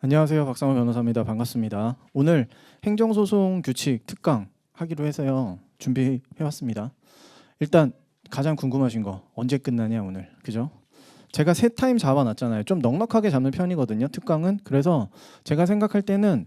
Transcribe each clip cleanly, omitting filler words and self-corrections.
안녕하세요. 박상호 변호사입니다. 반갑습니다. 오늘 행정소송 규칙 특강 하기로 해서요. 준비해왔습니다. 일단 가장 궁금하신 거 언제 끝나냐 오늘. 그죠? 제가 세 타임 잡아놨잖아요. 좀 넉넉하게 잡는 편이거든요. 특강은. 그래서 제가 생각할 때는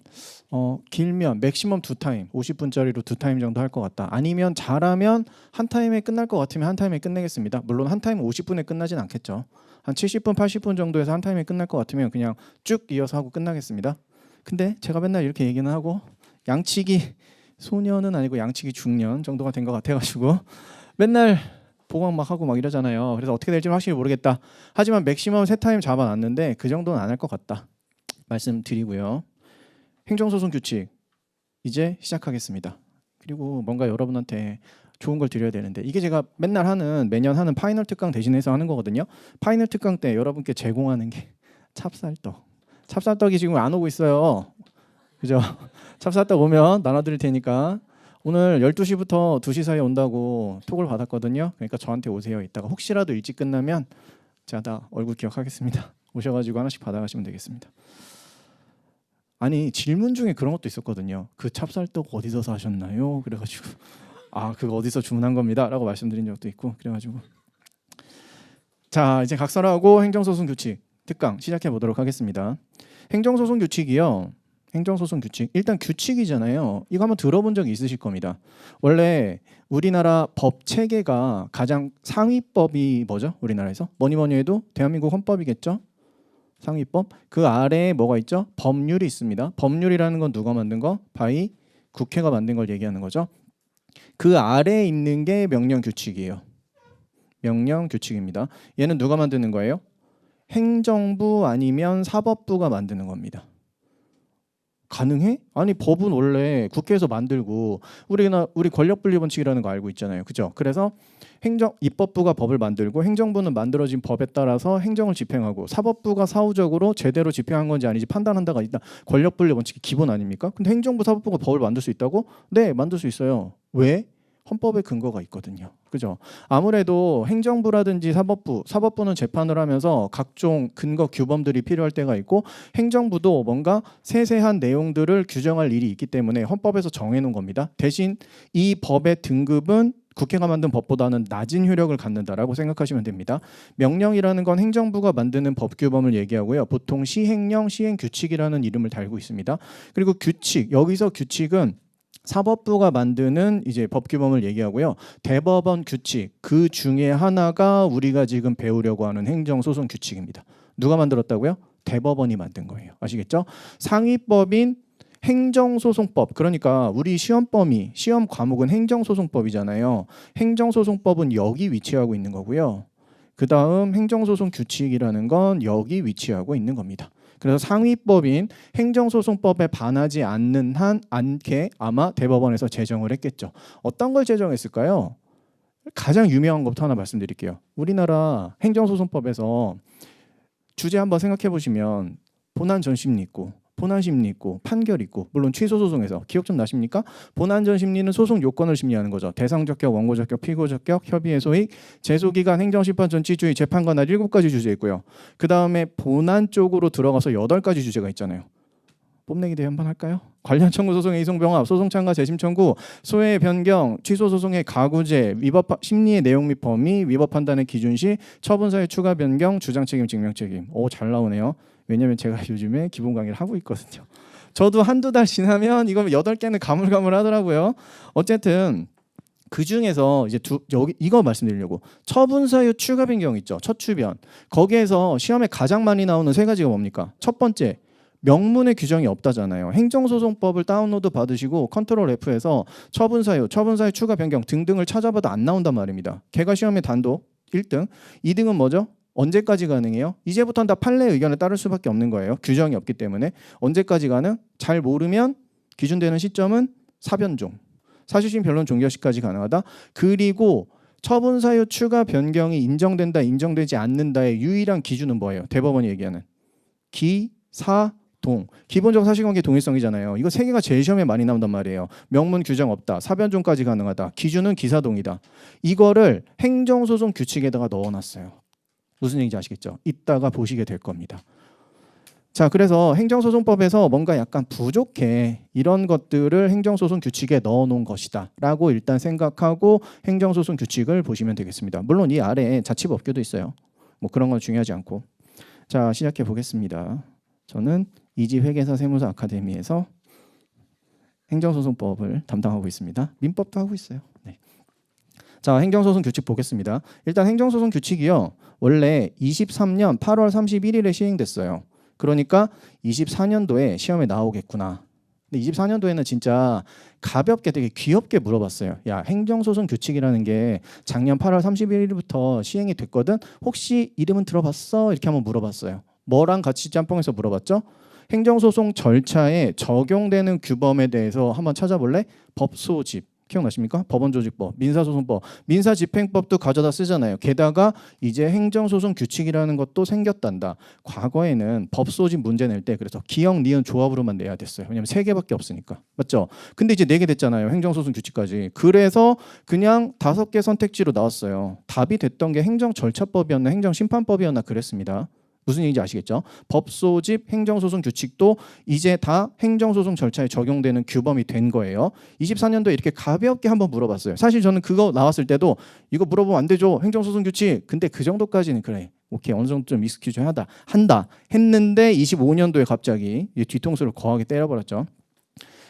길면 맥시멈 두 타임, 50분짜리로 두 타임 정도 할 것 같다. 아니면 잘하면 한 타임에 끝날 것 같으면 한 타임에 끝내겠습니다. 물론 한 타임은 50분에 끝나진 않겠죠. 한 70분, 80분 정도에서 한 타임에 끝날 것 같으면 그냥 쭉 이어서 하고 끝나겠습니다. 근데 제가 맨날 이렇게 얘기는 하고 양치기 소년은 아니고 양치기 중년 정도가 된 것 같아가지고 맨날 보강 막 하고 막 이러잖아요. 그래서 어떻게 될지는 확실히 모르겠다. 하지만 맥시멈 세 타임 잡아놨는데 그 정도는 안 할 것 같다. 말씀드리고요. 행정소송 규칙 이제 시작하겠습니다. 그리고 뭔가 여러분한테 좋은 걸 드려야 되는데 이게 제가 맨날 매년 하는 파이널 특강 대신해서 하는 거거든요. 파이널 특강 때 여러분께 제공하는 게 찹쌀떡. 찹쌀떡이 지금 안 오고 있어요. 그죠? 찹쌀떡 오면 나눠드릴 테니까 오늘 12시부터 2시 사이에 온다고 톡을 받았거든요. 그러니까 저한테 오세요. 이따가 혹시라도 일찍 끝나면 제가 다 얼굴 기억하겠습니다. 오셔가지고 하나씩 받아가시면 되겠습니다. 아니 질문 중에 그런 것도 있었거든요. 그 찹쌀떡 어디서 사셨나요? 그래가지고 그거 어디서 주문한 겁니다 라고 말씀드린 적도 있고 그래가지고 자 이제 각설하고 행정소송 규칙 특강 시작해 보도록 하겠습니다. 행정소송 규칙이요. 행정소송 규칙 일단 규칙이잖아요. 이거 한번 들어본 적이 있으실 겁니다. 원래 우리나라 법 체계가 가장 상위법이 뭐죠? 우리나라에서 뭐니 해도 대한민국 헌법이겠죠. 상위법 그 아래에 뭐가 있죠? 법률이 있습니다. 법률이라는 건 누가 만든 거? 바이 국회가 만든 걸 얘기하는 거죠. 그 아래에 있는 게 명령규칙이에요. 명령규칙입니다. 얘는 누가 만드는 거예요? 행정부 아니면 사법부가 만드는 겁니다. 가능해? 아니 법은 원래 국회에서 만들고 우리 권력분리원칙이라는 거 알고 있잖아요. 그죠? 그래서 입법부가 법을 만들고 행정부는 만들어진 법에 따라서 행정을 집행하고 사법부가 사후적으로 제대로 집행한 건지 아닌지 판단한다가 있다. 권력분리원칙이 기본 아닙니까? 근데 행정부 사법부가 법을 만들 수 있다고? 네, 만들 수 있어요. 왜? 헌법에 근거가 있거든요. 그죠? 아무래도 행정부라든지 사법부는 재판을 하면서 각종 근거 규범들이 필요할 때가 있고 행정부도 뭔가 세세한 내용들을 규정할 일이 있기 때문에 헌법에서 정해놓은 겁니다. 대신 이 법의 등급은 국회가 만든 법보다는 낮은 효력을 갖는다라고 생각하시면 됩니다. 명령이라는 건 행정부가 만드는 법 규범을 얘기하고요. 보통 시행령, 시행규칙이라는 이름을 달고 있습니다. 그리고 규칙, 여기서 규칙은 사법부가 만드는 이제 법 규범을 얘기하고요. 대법원 규칙 그 중에 하나가 우리가 지금 배우려고 하는 행정소송 규칙입니다. 누가 만들었다고요? 대법원이 만든 거예요. 아시겠죠? 상위법인 행정소송법 그러니까 우리 시험 과목은 행정소송법이잖아요. 행정소송법은 여기 위치하고 있는 거고요. 그 다음 행정소송 규칙이라는 건 여기 위치하고 있는 겁니다. 그래서 상위법인 행정소송법에 반하지 않게 아마 대법원에서 제정을 했겠죠. 어떤 걸 제정했을까요? 가장 유명한 것부터 하나 말씀드릴게요. 우리나라 행정소송법에서 주제 한번 생각해 보시면 본안전심리 있고 본안심리 있고 판결 있고 물론 취소소송에서 기억 좀 나십니까? 본안전심리는 소송 요건을 심리하는 거죠. 대상적격, 원고적격, 피고적격, 협의의 소익, 제소기간, 행정심판 전치주의, 재판관할 7가지 주제 있고요. 그 다음에 본안 쪽으로 들어가서 8가지 주제가 있잖아요. 뽐내기 대회 한번 할까요? 관련 청구 소송의 이송병합, 소송 참가 재심 청구, 소외 변경, 취소 소송의 가구제, 심리의 내용 및 범위, 위법 판단의 기준 시, 처분사의 추가 변경, 주장 책임, 증명 책임. 잘 나오네요. 왜냐면 제가 요즘에 기본 강의를 하고 있거든요. 저도 한두 달 지나면 이거 8개는 가물가물하더라고요. 어쨌든 그 중에서 이제 여기 이거 말씀드리려고 처분 사유 추가 변경 있죠. 첫 추변. 거기에서 시험에 가장 많이 나오는 3가지가 뭡니까? 첫 번째. 명문의 규정이 없다잖아요. 행정소송법을 다운로드 받으시고 컨트롤 F에서 처분 사유 추가 변경 등등을 찾아봐도 안 나온단 말입니다. 걔가 시험에 단독 1등, 2등은 뭐죠? 언제까지 가능해요? 이제부터는 다 판례 의견에 따를 수밖에 없는 거예요. 규정이 없기 때문에. 언제까지 가능? 잘 모르면 기준되는 시점은 사변종. 사실심 변론 종결시까지 가능하다. 그리고 처분 사유 추가 변경이 인정된다, 인정되지 않는다의 유일한 기준은 뭐예요? 대법원이 얘기하는 기사동. 기본적 사실관계 동일성이잖아요. 이거 3개가 제일 시험에 많이 나온단 말이에요. 명문 규정 없다. 사변종까지 가능하다. 기준은 기사동이다. 이거를 행정소송 규칙에다가 넣어놨어요. 무슨 얘기인지 아시겠죠? 이따가 보시게 될 겁니다. 자, 그래서 행정소송법에서 뭔가 약간 부족해 이런 것들을 행정소송 규칙에 넣어놓은 것이다라고 일단 생각하고 행정소송 규칙을 보시면 되겠습니다. 물론 이 아래에 자치법규도 있어요. 뭐 그런 건 중요하지 않고. 자, 시작해 보겠습니다. 저는 이지회계사 세무사 아카데미에서 행정소송법을 담당하고 있습니다. 민법도 하고 있어요. 네. 자, 행정소송 규칙 보겠습니다. 일단 행정소송 규칙이요. 원래 23년 8월 31일에 시행됐어요. 그러니까 24년도에 시험에 나오겠구나. 근데 24년도에는 진짜 가볍게 되게 귀엽게 물어봤어요. 야, 행정소송 규칙이라는 게 작년 8월 31일부터 시행이 됐거든. 혹시 이름은 들어봤어? 이렇게 한번 물어봤어요. 뭐랑 같이 짬뽕해서 물어봤죠? 행정소송 절차에 적용되는 규범에 대해서 한번 찾아볼래? 법소집. 기억나십니까? 법원조직법, 민사소송법, 민사집행법도 가져다 쓰잖아요. 게다가 이제 행정소송 규칙이라는 것도 생겼단다. 과거에는 법소집 문제 낼 때 그래서 기역, 니은 조합으로만 내야 됐어요. 왜냐면 3개밖에 없으니까. 맞죠? 근데 이제 4개 됐잖아요. 행정소송 규칙까지. 그래서 그냥 5개 선택지로 나왔어요. 답이 됐던 게 행정절차법이었나 행정심판법이었나 그랬습니다. 무슨 얘기인지 아시겠죠? 법소집 행정소송 규칙도 이제 다 행정소송 절차에 적용되는 규범이 된 거예요. 24년도에 이렇게 가볍게 한번 물어봤어요. 사실 저는 그거 나왔을 때도 이거 물어보면 안 되죠. 행정소송 규칙. 근데 그 정도까지는 그래. 오케이, 어느 정도 좀 익스큐즈 한다 했는데 25년도에 갑자기 뒤통수를 거하게 때려버렸죠.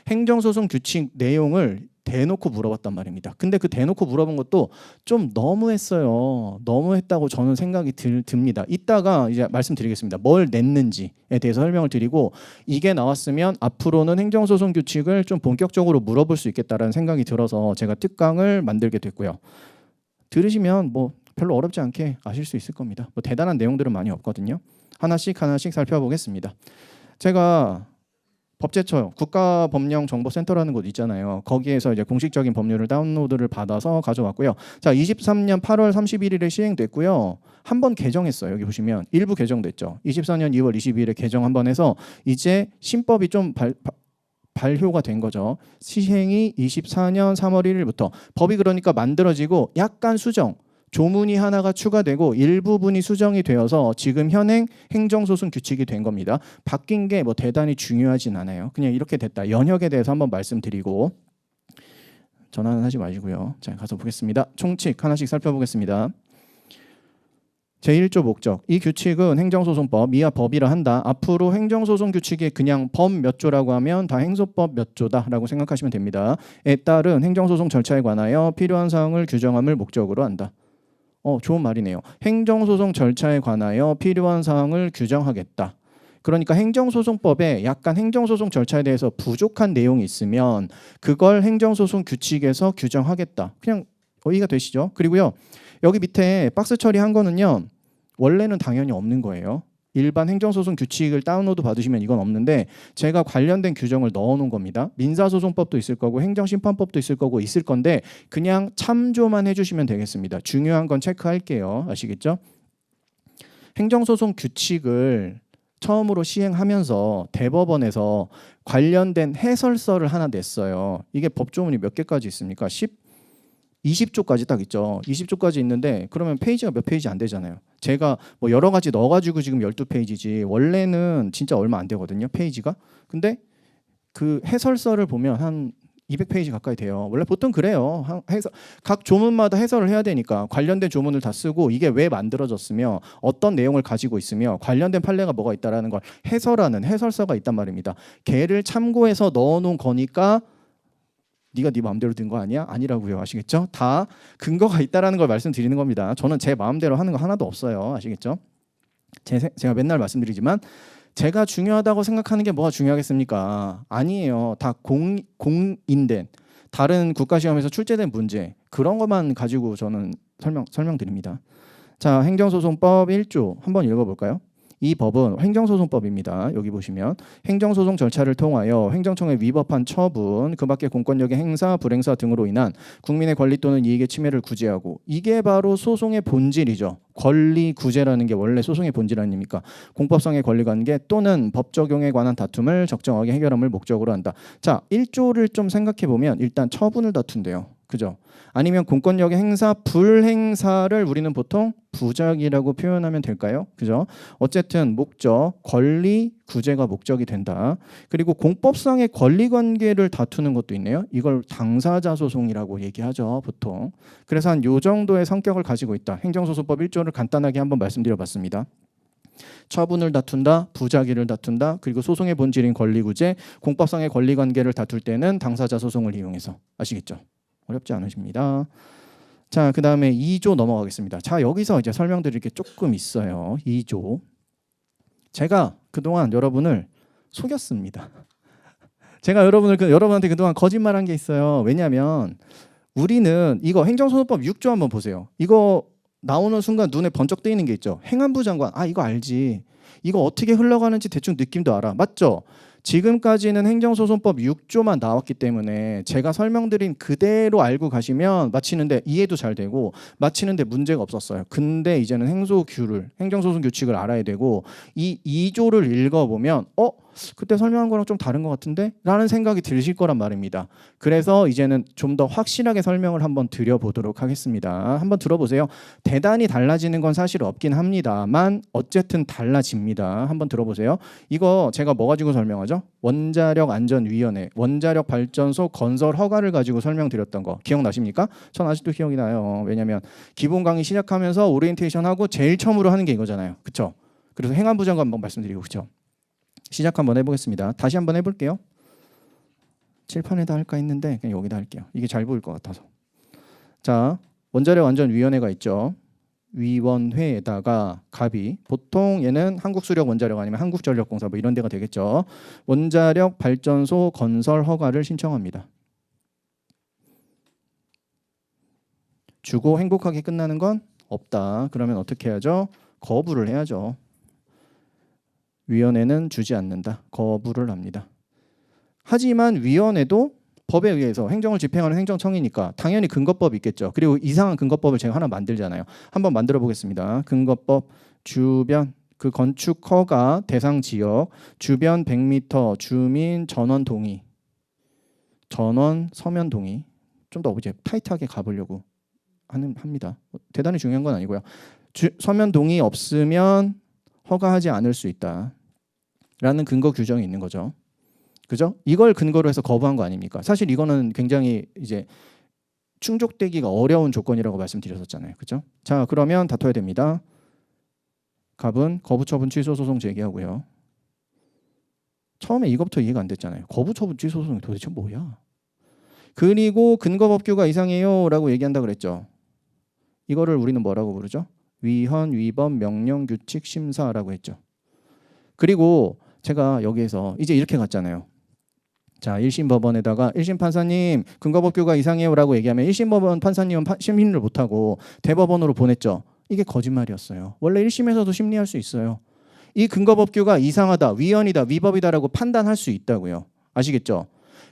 행정소송 규칙 내용을 대놓고 물어봤단 말입니다. 근데 그 대놓고 물어본 것도 좀 너무했어요. 너무했다고 저는 생각이 듭니다. 이따가 이제 말씀드리겠습니다. 뭘 냈는지에 대해서 설명을 드리고 이게 나왔으면 앞으로는 행정소송 규칙을 좀 본격적으로 물어볼 수 있겠다라는 생각이 들어서 제가 특강을 만들게 됐고요. 들으시면 뭐 별로 어렵지 않게 아실 수 있을 겁니다. 뭐 대단한 내용들은 많이 없거든요. 하나씩 살펴보겠습니다. 제가 법제처 국가법령정보센터라는 곳 있잖아요. 거기에서 이제 공식적인 법률을 다운로드를 받아서 가져왔고요. 자, 23년 8월 31일에 시행됐고요. 한 번 개정했어요. 여기 보시면 일부 개정됐죠. 24년 2월 22일에 개정 한 번 해서 이제 신법이 좀 발효가 된 거죠. 시행이 24년 3월 1일부터 법이 그러니까 만들어지고 약간 수정 조문이 하나가 추가되고 일부분이 수정이 되어서 지금 현행 행정소송 규칙이 된 겁니다. 바뀐 게 뭐 대단히 중요하진 않아요. 그냥 이렇게 됐다. 연역에 대해서 한번 말씀드리고 전화는 하지 마시고요. 자, 가서 보겠습니다. 총칙 하나씩 살펴보겠습니다. 제1조 목적. 이 규칙은 행정소송법, 이하 법이라 한다. 앞으로 행정소송 규칙이 그냥 법 몇 조라고 하면 다 행소법 몇 조다라고 생각하시면 됩니다. 에 따른 행정소송 절차에 관하여 필요한 사항을 규정함을 목적으로 한다. 좋은 말이네요. 행정소송 절차에 관하여 필요한 사항을 규정하겠다. 그러니까 행정소송법에 약간 행정소송 절차에 대해서 부족한 내용이 있으면 그걸 행정소송 규칙에서 규정하겠다. 그냥 이해가 되시죠? 그리고요. 여기 밑에 박스 처리한 거는요. 원래는 당연히 없는 거예요. 일반 행정소송 규칙을 다운로드 받으시면 이건 없는데 제가 관련된 규정을 넣어놓은 겁니다. 민사소송법도 있을 거고 행정심판법도 있을 거고 있을 건데 그냥 참조만 해주시면 되겠습니다. 중요한 건 체크할게요. 아시겠죠? 행정소송 규칙을 처음으로 시행하면서 대법원에서 관련된 해설서를 하나 냈어요. 이게 법조문이 몇 개까지 있습니까? 20조까지 딱 있죠. 20조까지 있는데 그러면 페이지가 몇 페이지 안 되잖아요. 제가 뭐 여러 가지 넣어가지고 지금 12페이지지 원래는 진짜 얼마 안 되거든요. 페이지가. 근데 그 해설서를 보면 한 200페이지 가까이 돼요. 원래 보통 그래요. 각 조문마다 해설을 해야 되니까 관련된 조문을 다 쓰고 이게 왜 만들어졌으며 어떤 내용을 가지고 있으며 관련된 판례가 뭐가 있다라는 걸 해설하는 해설서가 있단 말입니다. 걔를 참고해서 넣어놓은 거니까 네가 네 마음대로 든 거 아니야? 아니라고요. 아시겠죠? 다 근거가 있다라는 걸 말씀드리는 겁니다. 저는 제 마음대로 하는 거 하나도 없어요. 아시겠죠? 제가 맨날 말씀드리지만 제가 중요하다고 생각하는 게 뭐가 중요하겠습니까? 아니에요. 다 공인된 다른 국가시험에서 출제된 문제 그런 것만 가지고 저는 설명드립니다. 자, 행정소송법 1조 한번 읽어볼까요? 이 법은 행정소송법입니다. 여기 보시면 행정소송 절차를 통하여 행정청에 위법한 처분, 그 밖의 공권력의 행사, 불행사 등으로 인한 국민의 권리 또는 이익의 침해를 구제하고 이게 바로 소송의 본질이죠. 권리 구제라는 게 원래 소송의 본질 아닙니까? 공법상의 권리관계 또는 법 적용에 관한 다툼을 적정하게 해결함을 목적으로 한다. 자, 1조를 좀 생각해 보면 일단 처분을 다툰대요. 그죠? 아니면 공권력의 행사, 불행사를 우리는 보통 부작이라고 표현하면 될까요? 그죠? 어쨌든 목적, 권리, 구제가 목적이 된다. 그리고 공법상의 권리 관계를 다투는 것도 있네요. 이걸 당사자 소송이라고 얘기하죠, 보통. 그래서 한 요 정도의 성격을 가지고 있다. 행정소송법 1조를 간단하게 한번 말씀드려봤습니다. 처분을 다툰다, 부작위를 다툰다, 그리고 소송의 본질인 권리구제, 공법상의 권리관계를 다툴 때는 당사자 소송을 이용해서. 아시겠죠? 어렵지 않으십니다. 자, 그 다음에 2조 넘어가겠습니다. 자, 여기서 이제 설명드릴 게 조금 있어요. 2조. 제가 그동안 여러분을 속였습니다. 제가 여러분한테 그동안 거짓말한 게 있어요. 왜냐하면 우리는 이거 행정소송법 6조 한번 보세요. 이거 나오는 순간 눈에 번쩍 뜨이는 게 있죠. 행안부 장관, 이거 알지. 이거 어떻게 흘러가는지 대충 느낌도 알아. 맞죠? 지금까지는 행정소송법 6조만 나왔기 때문에 제가 설명드린 그대로 알고 가시면 마치는데 이해도 잘 되고 마치는데 문제가 없었어요. 근데 이제는 행정소송 규칙을 알아야 되고 이 2조를 읽어보면 그때 설명한 거랑 좀 다른 것 같은데? 라는 생각이 드실 거란 말입니다. 그래서 이제는 좀 더 확실하게 설명을 한번 드려보도록 하겠습니다. 한번 들어보세요. 대단히 달라지는 건 사실 없긴 합니다만 어쨌든 달라집니다. 한번 들어보세요. 이거 제가 뭐 가지고 설명하죠? 원자력안전위원회, 원자력발전소 건설 허가를 가지고 설명드렸던 거 기억나십니까? 전 아직도 기억이 나요. 왜냐하면 기본 강의 시작하면서 오리엔테이션 하고 제일 처음으로 하는 게 이거잖아요. 그렇죠? 그래서 행안부 장관 한번 말씀드리고 그렇죠? 시작 한번 해보겠습니다. 다시 한번 해볼게요. 칠판에다 할까 했는데 그냥 여기다 할게요. 이게 잘 보일 것 같아서. 자, 원자력안전위원회가 있죠. 위원회에다가 갑이 보통 얘는 한국수력원자력 아니면 한국전력공사 뭐 이런 데가 되겠죠. 원자력 발전소 건설 허가를 신청합니다. 주고 행복하게 끝나는 건 없다. 그러면 어떻게 해야죠? 거부를 해야죠. 위원회는 주지 않는다. 거부를 합니다. 하지만 위원회도 법에 의해서 행정을 집행하는 행정청이니까 당연히 근거법이 있겠죠. 그리고 이상한 근거법을 제가 하나 만들잖아요. 한번 만들어 보겠습니다. 근거법 주변 그 건축 허가 대상 지역 주변 100m 주민 전원 동의 전원 서면 동의 좀 더 이제 타이트하게 가보려고 합니다. 대단히 중요한 건 아니고요. 서면 동의 없으면 허가하지 않을 수 있다. 라는 근거 규정이 있는 거죠. 그죠? 이걸 근거로 해서 거부한 거 아닙니까? 사실 이거는 굉장히 이제 충족되기가 어려운 조건이라고 말씀드렸었잖아요. 그죠? 자, 그러면 다퉈야 됩니다. 갑은 거부처분 취소 소송 제기하고요. 처음에 이것부터 이해가 안 됐잖아요. 거부처분 취소 소송이 도대체 뭐야? 그리고 근거법규가 이상해요 라고 얘기한다 그랬죠. 이거를 우리는 뭐라고 부르죠? 위헌, 위법, 명령, 규칙, 심사라고 했죠. 그리고 제가 여기에서 이제 이렇게 갔잖아요. 자, 1심 법원에다가 1심 판사님 근거법규가 이상해요 라고 얘기하면 1심 법원 판사님은 심리를 못하고 대법원으로 보냈죠. 이게 거짓말이었어요. 원래 1심에서도 심리할 수 있어요. 이 근거법규가 이상하다, 위헌이다, 위법이다라고 판단할 수 있다고요. 아시겠죠?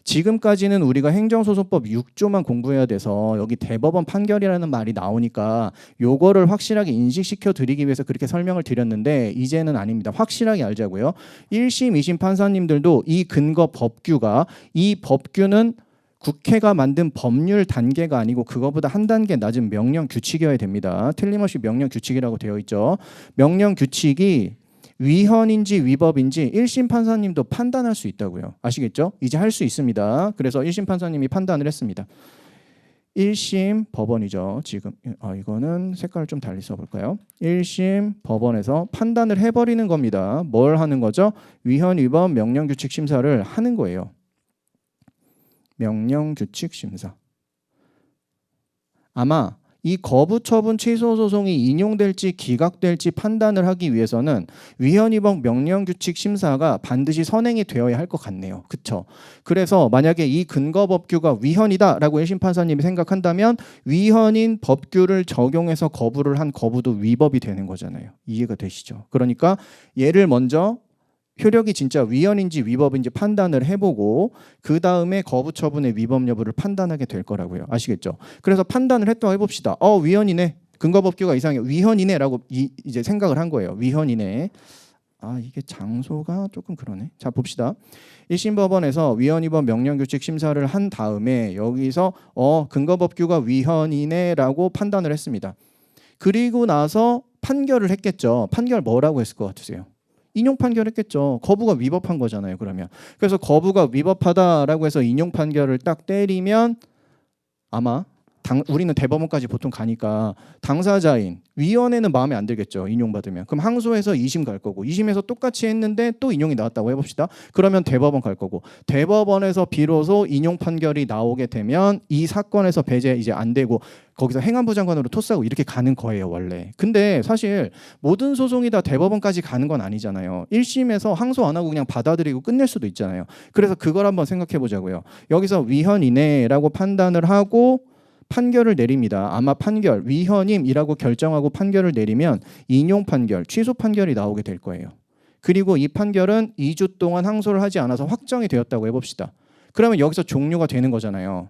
지금까지는 우리가 행정소송법 6조만 공부해야 돼서 여기 대법원 판결이라는 말이 나오니까 요거를 확실하게 인식시켜 드리기 위해서 그렇게 설명을 드렸는데 이제는 아닙니다. 확실하게 알자고요. 1심, 2심 판사님들도 이 근거 법규가 이 법규는 국회가 만든 법률 단계가 아니고 그거보다 한 단계 낮은 명령 규칙이어야 됩니다. 틀림없이 명령 규칙이라고 되어 있죠. 명령 규칙이 위헌인지 위법인지 1심 판사님도 판단할 수 있다고요. 아시겠죠? 이제 할 수 있습니다. 그래서 1심 판사님이 판단을 했습니다. 1심 법원이죠. 지금 이거는 색깔을 좀 달리 써볼까요? 1심 법원에서 판단을 해버리는 겁니다. 뭘 하는 거죠? 위헌, 위법, 명령, 규칙 심사를 하는 거예요. 명령, 규칙 심사. 아마 이 거부처분 취소 소송이 인용될지 기각될지 판단을 하기 위해서는 위헌, 위법, 명령, 규칙 심사가 반드시 선행이 되어야 할 것 같네요. 그렇죠? 그래서 만약에 이 근거 법규가 위헌이다라고 1심 판사님이 생각한다면 위헌인 법규를 적용해서 거부를 한 거부도 위법이 되는 거잖아요. 이해가 되시죠? 그러니까 얘를 먼저 효력이 진짜 위헌인지 위법인지 판단을 해보고 그 다음에 거부처분의 위법 여부를 판단하게 될 거라고요. 아시겠죠? 그래서 판단을 했다고 해봅시다. 위헌이네. 근거법규가 이상해. 위헌이네 라고 이제 생각을 한 거예요. 위헌이네. 이게 장소가 조금 그러네. 자, 봅시다. 1심 법원에서 위헌 위법 명령규칙 심사를 한 다음에 여기서 근거법규가 위헌이네라고 판단을 했습니다. 그리고 나서 판결을 했겠죠. 판결 뭐라고 했을 것 같으세요? 인용 판결했겠죠. 거부가 위법한 거잖아요. 그러면 그래서 거부가 위법하다라고 해서 인용 판결을 딱 때리면 아마 우리는 대법원까지 보통 가니까 당사자인 위원회는 마음에 안 들겠죠. 인용받으면. 그럼 항소해서 2심 갈 거고 2심에서 똑같이 했는데 또 인용이 나왔다고 해봅시다. 그러면 대법원 갈 거고 대법원에서 비로소 인용 판결이 나오게 되면 이 사건에서 배제 이제 안 되고 거기서 행안부 장관으로 토스하고 이렇게 가는 거예요. 원래. 근데 사실 모든 소송이 다 대법원까지 가는 건 아니잖아요. 1심에서 항소 안 하고 그냥 받아들이고 끝낼 수도 있잖아요. 그래서 그걸 한번 생각해 보자고요. 여기서 위헌이네라고 판단을 하고 판결을 내립니다. 아마 판결 위헌임이라고 결정하고 판결을 내리면 인용 판결, 취소 판결이 나오게 될 거예요. 그리고 이 판결은 2주 동안 항소를 하지 않아서 확정이 되었다고 해봅시다. 그러면 여기서 종료가 되는 거잖아요.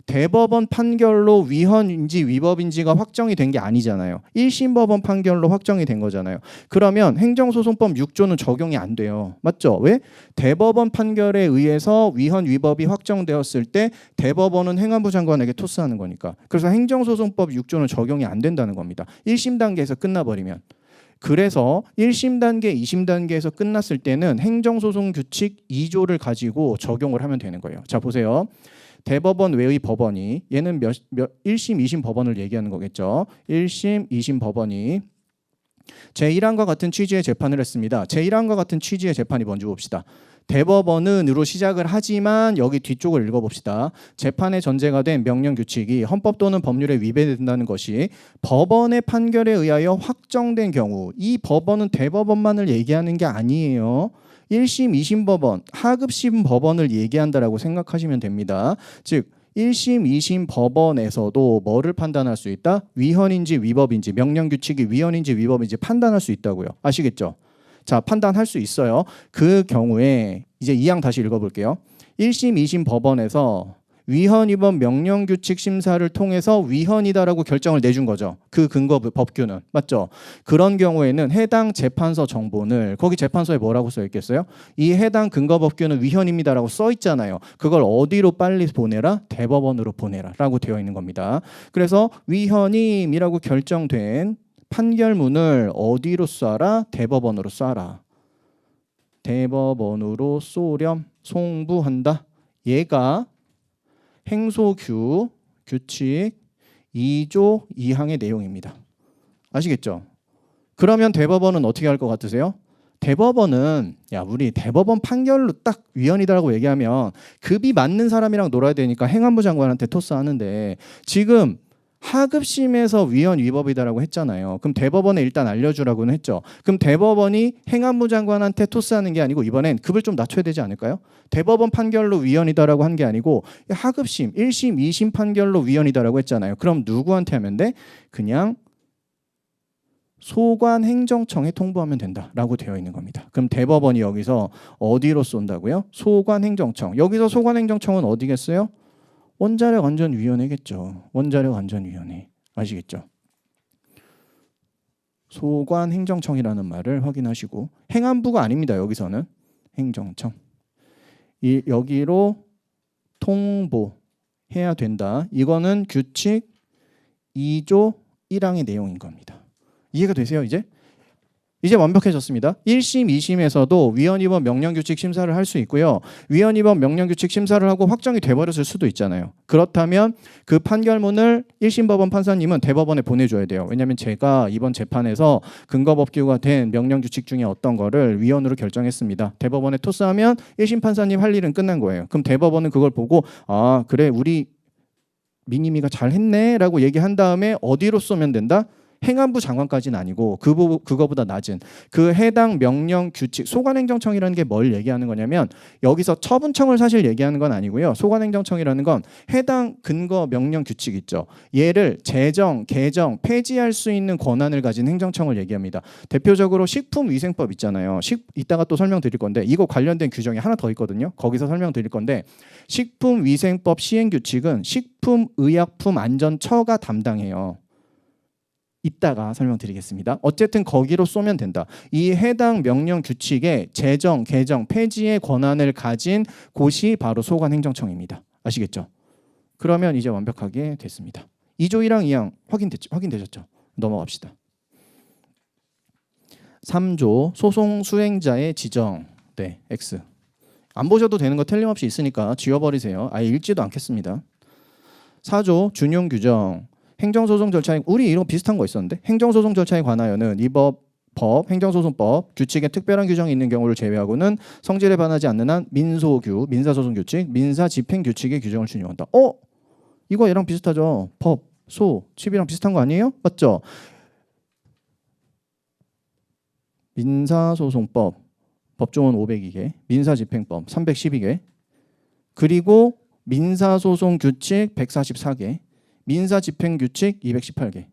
대법원 판결로 위헌인지 위법인지가 확정이 된 게 아니잖아요. 1심 법원 판결로 확정이 된 거잖아요. 그러면 행정소송법 6조는 적용이 안 돼요. 맞죠? 왜? 대법원 판결에 의해서 위헌 위법이 확정되었을 때 대법원은 행안부 장관에게 토스하는 거니까. 그래서 행정소송법 6조는 적용이 안 된다는 겁니다. 1심 단계에서 끝나버리면. 그래서 1심 단계, 2심 단계에서 끝났을 때는 행정소송규칙 2조를 가지고 적용을 하면 되는 거예요. 자, 보세요. 대법원 외의 법원이 얘는 1심, 2심 법원을 얘기하는 거겠죠. 1심, 2심 법원이 제1항과 같은 취지의 재판을 했습니다. 제1항과 같은 취지의 재판이 뭔지 봅시다. 대법원은으로 시작을 하지만 여기 뒤쪽을 읽어봅시다. 재판의 전제가 된 명령규칙이 헌법 또는 법률에 위배된다는 것이 법원의 판결에 의하여 확정된 경우 이 법원은 대법원만을 얘기하는 게 아니에요. 1심, 2심 법원, 하급심 법원을 얘기한다라고 생각하시면 됩니다. 즉 1심, 2심 법원에서도 뭐를 판단할 수 있다? 위헌인지 위법인지 명령규칙이 위헌인지 위법인지 판단할 수 있다고요. 아시겠죠? 자, 판단할 수 있어요. 그 경우에 이제 2항 다시 읽어볼게요. 1심, 2심 법원에서 위헌 위법 명령규칙 심사를 통해서 위헌이다라고 결정을 내준 거죠. 그 근거 법규는. 맞죠? 그런 경우에는 해당 재판서 정본을 거기 재판서에 뭐라고 써 있겠어요? 이 해당 근거 법규는 위헌입니다라고 써 있잖아요. 그걸 어디로 빨리 보내라? 대법원으로 보내라 라고 되어 있는 겁니다. 그래서 위헌임이라고 결정된 판결문을 어디로 쏴라? 대법원으로 쏴라. 대법원으로 쏘렴 송부한다. 얘가 행소규 규칙 2조 2항의 내용입니다. 아시겠죠? 그러면 대법원은 어떻게 할 것 같으세요? 대법원은 우리 대법원 판결로 딱 위헌이다라고 얘기하면 급이 맞는 사람이랑 놀아야 되니까 행안부 장관한테 토스하는데 지금 하급심에서 위헌 위법이다라고 했잖아요. 그럼 대법원에 일단 알려주라고는 했죠. 그럼 대법원이 행안부 장관한테 토스하는 게 아니고 이번엔 급을 좀 낮춰야 되지 않을까요? 대법원 판결로 위헌이다라고 한 게 아니고 하급심 1심, 2심 판결로 위헌이다라고 했잖아요. 그럼 누구한테 하면 돼? 그냥 소관행정청에 통보하면 된다라고 되어 있는 겁니다. 그럼 대법원이 여기서 어디로 쏜다고요? 소관행정청. 여기서 소관행정청은 어디겠어요? 원자력안전위원회겠죠. 원자력안전위원회. 아시겠죠? 소관행정청이라는 말을 확인하시고 행안부가 아닙니다. 여기서는 행정청. 여기로 통보해야 된다. 이거는 규칙 2조 1항의 내용인 겁니다. 이해가 되세요? 이제 완벽해졌습니다. 1심, 2심에서도 위헌 위법 명령규칙 심사를 할 수 있고요. 위헌 위법 명령규칙 심사를 하고 확정이 돼버렸을 수도 있잖아요. 그렇다면 그 판결문을 1심 법원 판사님은 대법원에 보내줘야 돼요. 왜냐하면 제가 이번 재판에서 근거법규가 된 명령규칙 중에 어떤 거를 위헌으로 결정했습니다. 대법원에 토스하면 1심 판사님 할 일은 끝난 거예요. 그럼 대법원은 그걸 보고 그래 우리 민임이가 잘했네 라고 얘기한 다음에 어디로 쏘면 된다? 행안부 장관까지는 아니고 그거보다 낮은 그 해당 명령 규칙 소관행정청이라는 게 뭘 얘기하는 거냐면 여기서 처분청을 사실 얘기하는 건 아니고요. 소관행정청이라는 건 해당 근거 명령 규칙 있죠. 얘를 제정, 개정, 폐지할 수 있는 권한을 가진 행정청을 얘기합니다. 대표적으로 식품위생법 있잖아요. 이따가 또 설명드릴 건데 이거 관련된 규정이 하나 더 있거든요. 거기서 설명드릴 건데 식품위생법 시행규칙은 식품의약품안전처가 담당해요. 이따가 설명드리겠습니다. 어쨌든 거기로 쏘면 된다. 이 해당 명령 규칙의 제정, 개정, 폐지의 권한을 가진 곳이 바로 소관행정청입니다. 아시겠죠? 그러면 이제 완벽하게 됐습니다. 2조 1항 2항 확인되셨죠? 넘어갑시다. 3조 소송 수행자의 지정. 네, X. 안 보셔도 되는 거 틀림없이 있으니까 지워버리세요. 아예 읽지도 않겠습니다. 4조 준용 규정. 행정소송 절차에 우리 이런 비슷한 거 있었는데 행정소송 절차에 관하여는 이 행정소송법 규칙에 특별한 규정이 있는 경우를 제외하고는 성질에 반하지 않는 한 민소규, 민사소송규칙, 민사집행규칙의 규정을 준용한다. 이거 얘랑 비슷하죠. 법, 소, 칩이랑 비슷한 거 아니에요? 맞죠? 민사소송법 법조문 502개, 민사집행법 312개, 그리고 민사소송규칙 144개, 민사집행규칙 218개.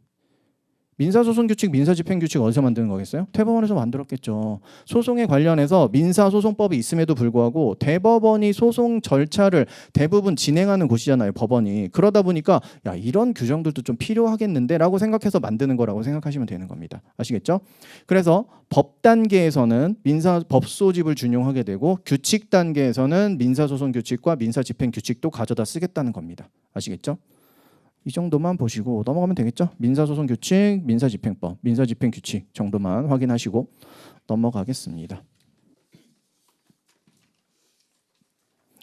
민사소송규칙, 민사집행규칙 어디서 만드는 거겠어요? 대법원에서 만들었겠죠. 소송에 관련해서 민사소송법이 있음에도 불구하고 대법원이 소송 절차를 대부분 진행하는 곳이잖아요. 법원이. 그러다 보니까 야 이런 규정들도 좀 필요하겠는데 라고 생각해서 만드는 거라고 생각하시면 되는 겁니다. 아시겠죠? 그래서 법 단계에서는 법소집을 준용하게 되고 규칙 단계에서는 민사소송규칙과 민사집행규칙도 가져다 쓰겠다는 겁니다. 아시겠죠? 이 정도만 보시고 넘어가면 되겠죠? 민사소송규칙, 민사집행법, 민사집행규칙 정도만 확인하시고 넘어가겠습니다.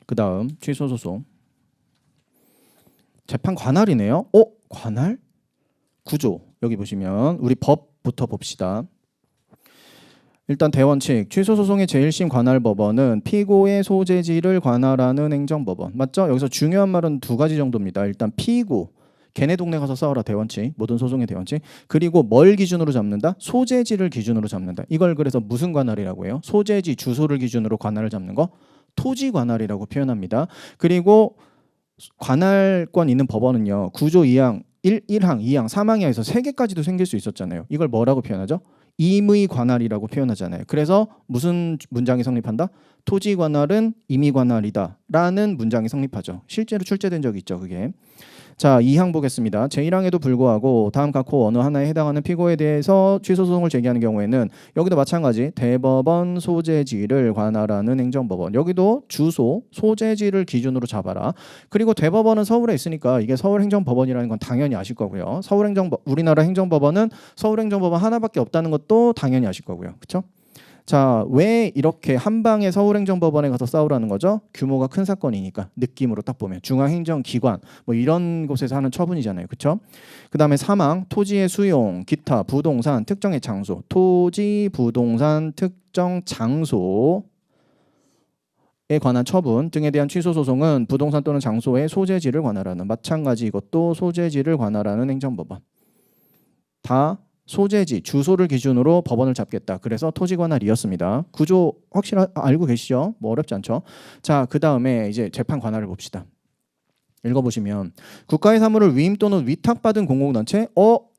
그 다음 취소소송. 재판 관할이네요. 관할? 구조. 여기 보시면 우리 법부터 봅시다. 일단 대원칙, 취소소송의 제1심 관할법원은 피고의 소재지를 관할하는 행정법원. 맞죠? 여기서 중요한 말은 두 가지 정도입니다. 일단 피고, 걔네 동네 가서 싸워라 대원칙, 모든 소송의 대원칙. 그리고 뭘 기준으로 잡는다? 소재지를 기준으로 잡는다. 이걸 그래서 무슨 관할이라고 해요? 소재지, 주소를 기준으로 관할을 잡는 거 토지 관할이라고 표현합니다. 그리고 관할권 있는 법원은요. 9조 2항, 1항, 2항, 3항 이하에서 3개까지도 생길 수 있었잖아요. 이걸 뭐라고 표현하죠? 임의 관할이라고 표현하잖아요. 그래서 무슨 문장이 성립한다? 토지 관할은 임의 관할이다 라는 문장이 성립하죠. 실제로 출제된 적이 있죠. 그게. 자, 2항 보겠습니다. 제1항에도 불구하고 다음 각호 어느 하나에 해당하는 피고에 대해서 취소소송을 제기하는 경우에는 여기도 마찬가지 대법원 소재지를 관할하는 행정법원. 여기도 주소, 소재지를 기준으로 잡아라. 그리고 대법원은 서울에 있으니까 이게 서울행정법원이라는 건 당연히 아실 거고요. 우리나라 행정법원은 서울행정법원 하나밖에 없다는 것도 당연히 아실 거고요. 그렇죠? 자, 왜 이렇게 한 방에 서울행정법원에 가서 싸우라는 거죠? 규모가 큰 사건이니까. 느낌으로 딱 보면 중앙행정기관 뭐 이런 곳에서 하는 처분이잖아요. 그렇죠? 그다음에 3항 토지의 수용, 기타, 부동산, 특정의 장소. 토지, 부동산, 특정 장소에 관한 처분 등에 대한 취소 소송은 부동산 또는 장소의 소재지를 관할하는, 마찬가지 이것도 소재지를 관할하는 행정법원. 다 소재지, 주소를 기준으로 법원을 잡겠다. 그래서 토지 관할이었습니다. 구조 알고 계시죠? 뭐 어렵지 않죠? 자, 그 다음에 이제 재판 관할을 봅시다. 읽어보시면 국가의 사물을 위임 또는 위탁받은 공공단체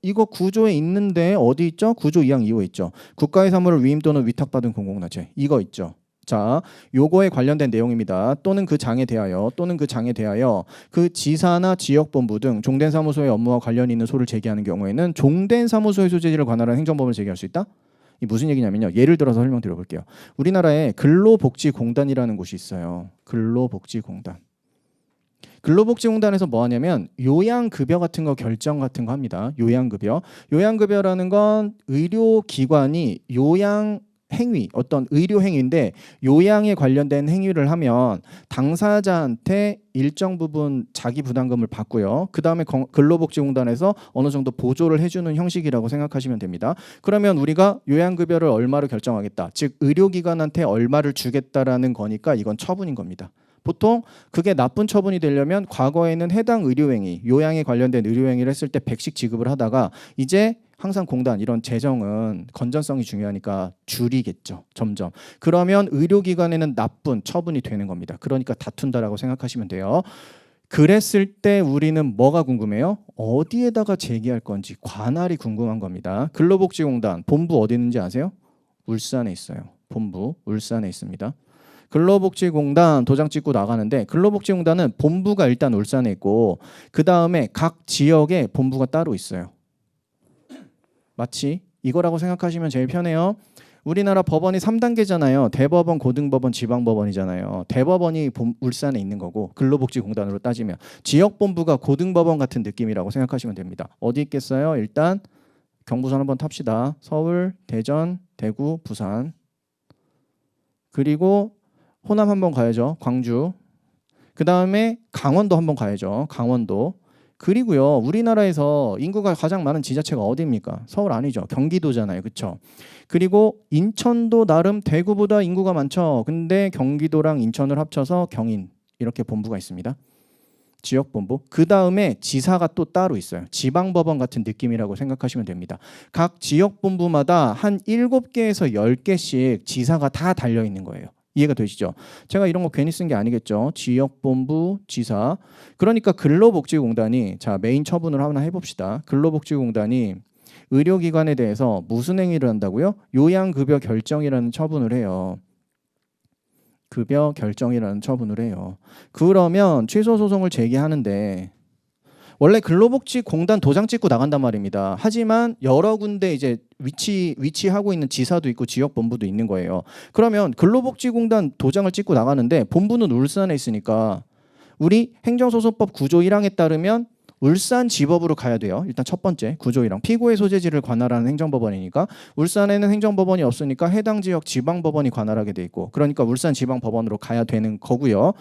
이거 구조에 있는데 어디 있죠? 구조 2항 2호에 있죠. 국가의 사물을 위임 또는 위탁받은 공공단체 이거 있죠. 자, 요거에 관련된 내용입니다. 또는 그 장에 대하여 그 지사나 지역본부 등 종된 사무소의 업무와 관련이 있는 소를 제기하는 경우에는 종된 사무소의 소재지를 관할하는 행정법을 제기할 수 있다? 이 무슨 얘기냐면요. 예를 들어서 설명드려 볼게요. 우리나라에 근로복지공단이라는 곳이 있어요. 근로복지공단에서 뭐 하냐면 요양급여 같은 거 결정 같은 거 합니다. 요양급여라는 건 의료기관이 행위, 어떤 의료 행위인데 요양에 관련된 행위를 하면 당사자한테 일정 부분 자기 부담금을 받고요. 그 다음에 근로복지공단에서 어느 정도 보조를 해주는 형식이라고 생각하시면 됩니다. 그러면 우리가 요양급여를 얼마로 결정하겠다. 즉 의료기관한테 얼마를 주겠다라는 거니까 이건 처분인 겁니다. 보통 그게 나쁜 처분이 되려면 과거에는 해당 의료행위, 요양에 관련된 의료행위를 했을 때 100씩 지급을 하다가 이제 항상 공단 이런 재정은 건전성이 중요하니까 줄이겠죠. 점점. 그러면 의료기관에는 나쁜 처분이 되는 겁니다. 그러니까 다툰다라고 생각하시면 돼요. 그랬을 때 우리는 뭐가 궁금해요? 어디에다가 제기할 건지 관할이 궁금한 겁니다. 근로복지공단 본부 어디 있는지 아세요? 울산에 있어요. 본부 울산에 있습니다. 근로복지공단 도장 찍고 나가는데 근로복지공단은 본부가 일단 울산에 있고 그 다음에 각 지역에 본부가 따로 있어요. 마치 이거라고 생각하시면 제일 편해요. 우리나라 법원이 3단계잖아요. 대법원, 고등법원, 지방법원이잖아요. 대법원이 울산에 있는 거고 근로복지공단으로 따지면 지역본부가 고등법원 같은 느낌이라고 생각하시면 됩니다. 어디 있겠어요? 일단 경부선 한번 탑시다. 서울, 대전, 대구, 부산. 그리고 호남 한번 가야죠. 광주. 그 다음에 강원도 한번 가야죠. 강원도. 그리고요, 우리나라에서 인구가 가장 많은 지자체가 어디입니까? 서울 아니죠. 경기도잖아요. 그렇죠? 그리고 인천도 나름 대구보다 인구가 많죠. 근데 경기도랑 인천을 합쳐서 경인 이렇게 본부가 있습니다. 지역본부. 그 다음에 지사가 또 따로 있어요. 지방법원 같은 느낌이라고 생각하시면 됩니다. 각 지역본부마다 한 7개에서 10개씩 지사가 다 달려있는 거예요. 이해가 되시죠? 제가 이런 거 괜히 쓴 게 아니겠죠. 지역본부, 지사. 그러니까 근로복지공단이 자 메인 처분을 하나 해봅시다. 근로복지공단이 의료기관에 대해서 무슨 행위를 한다고요? 요양급여 결정이라는 처분을 해요. 급여 결정이라는 처분을 해요. 그러면 취소 소송을 제기하는데 원래 근로복지공단 도장 찍고 나간단 말입니다. 하지만 여러 군데 이제 위치하고 있는 지사도 있고 지역본부도 있는 거예요. 그러면 근로복지공단 도장을 찍고 나가는데 본부는 울산에 있으니까 우리 행정소송법 9조 1항에 따르면 울산지법으로 가야 돼요. 일단 첫 번째 구조 1항 피고의 소재지를 관할하는 행정법원이니까 울산에는 행정법원이 없으니까 해당 지역 지방법원이 관할하게 돼 있고 그러니까 울산지방법원으로 가야 되는 거고요.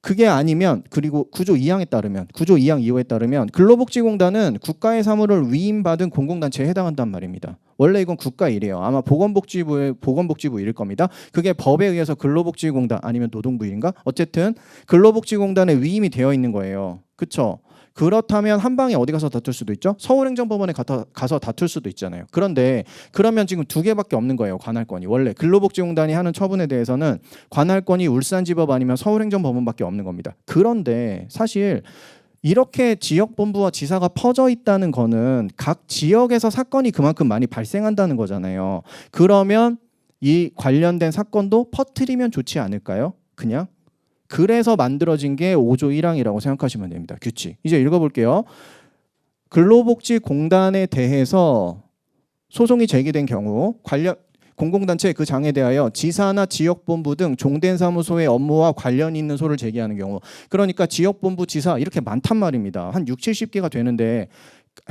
그게 아니면 그리고 구조 2항에 따르면 구조 2항 2호에 따르면 근로복지공단은 국가의 사무를 위임받은 공공단체에 해당한단 말입니다. 원래 이건 국가 일이에요. 아마 보건복지부 일일 겁니다. 그게 법에 의해서 근로복지공단 아니면 노동부 일인가? 어쨌든 근로복지공단에 위임이 되어 있는 거예요. 그렇죠? 그렇다면 한 방에 어디 가서 다툴 수도 있죠. 서울행정법원에 가서 다툴 수도 있잖아요. 그런데 그러면 지금 2개밖에 없는 거예요. 관할권이. 원래 근로복지공단이 하는 처분에 대해서는 관할권이 울산지법 아니면 서울행정법원밖에 없는 겁니다. 그런데 사실 이렇게 지역본부와 지사가 퍼져 있다는 거는 각 지역에서 사건이 그만큼 많이 발생한다는 거잖아요. 그러면 이 관련된 사건도 퍼뜨리면 좋지 않을까요? 그냥 그래서 만들어진 게 5조 1항이라고 생각하시면 됩니다. 규칙. 이제 읽어볼게요. 근로복지공단에 대해서 소송이 제기된 경우 관련 공공단체 그 장에 대하여 지사나 지역본부 등 종된 사무소의 업무와 관련 있는 소를 제기하는 경우 그러니까 지역본부 지사 이렇게 많단 말입니다. 한 6, 70개가 되는데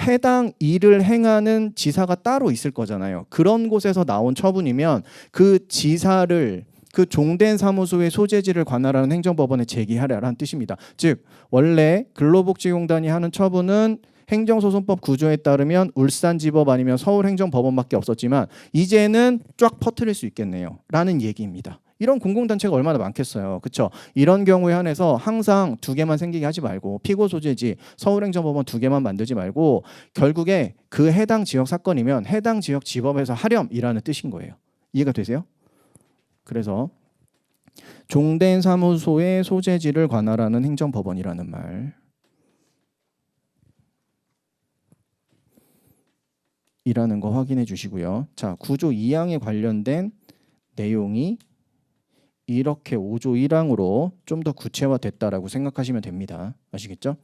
해당 일을 행하는 지사가 따로 있을 거잖아요. 그런 곳에서 나온 처분이면 그 지사를 그 종된 사무소의 소재지를 관할하는 행정법원에 제기하라는 뜻입니다. 즉 원래 근로복지공단이 하는 처분은 행정소송법 9조에 따르면 울산지법 아니면 서울행정법원밖에 없었지만 이제는 쫙 퍼뜨릴 수 있겠네요. 라는 얘기입니다. 이런 공공단체가 얼마나 많겠어요. 그렇죠? 이런 경우에 한해서 항상 2개만 생기게 하지 말고 피고 소재지 서울행정법원 2개만 만들지 말고 결국에 그 해당 지역 사건이면 해당 지역 지법에서 하렴이라는 뜻인 거예요. 이해가 되세요? 그래서 종된 사무소의 소재지를 관할하는 행정법원이라는 말 이라는 거 확인해 주시고요. 자, 구조 2항에 관련된 내용이 이렇게 5조 1항으로 좀 더 구체화됐다라고 생각하시면 됩니다. 아시겠죠?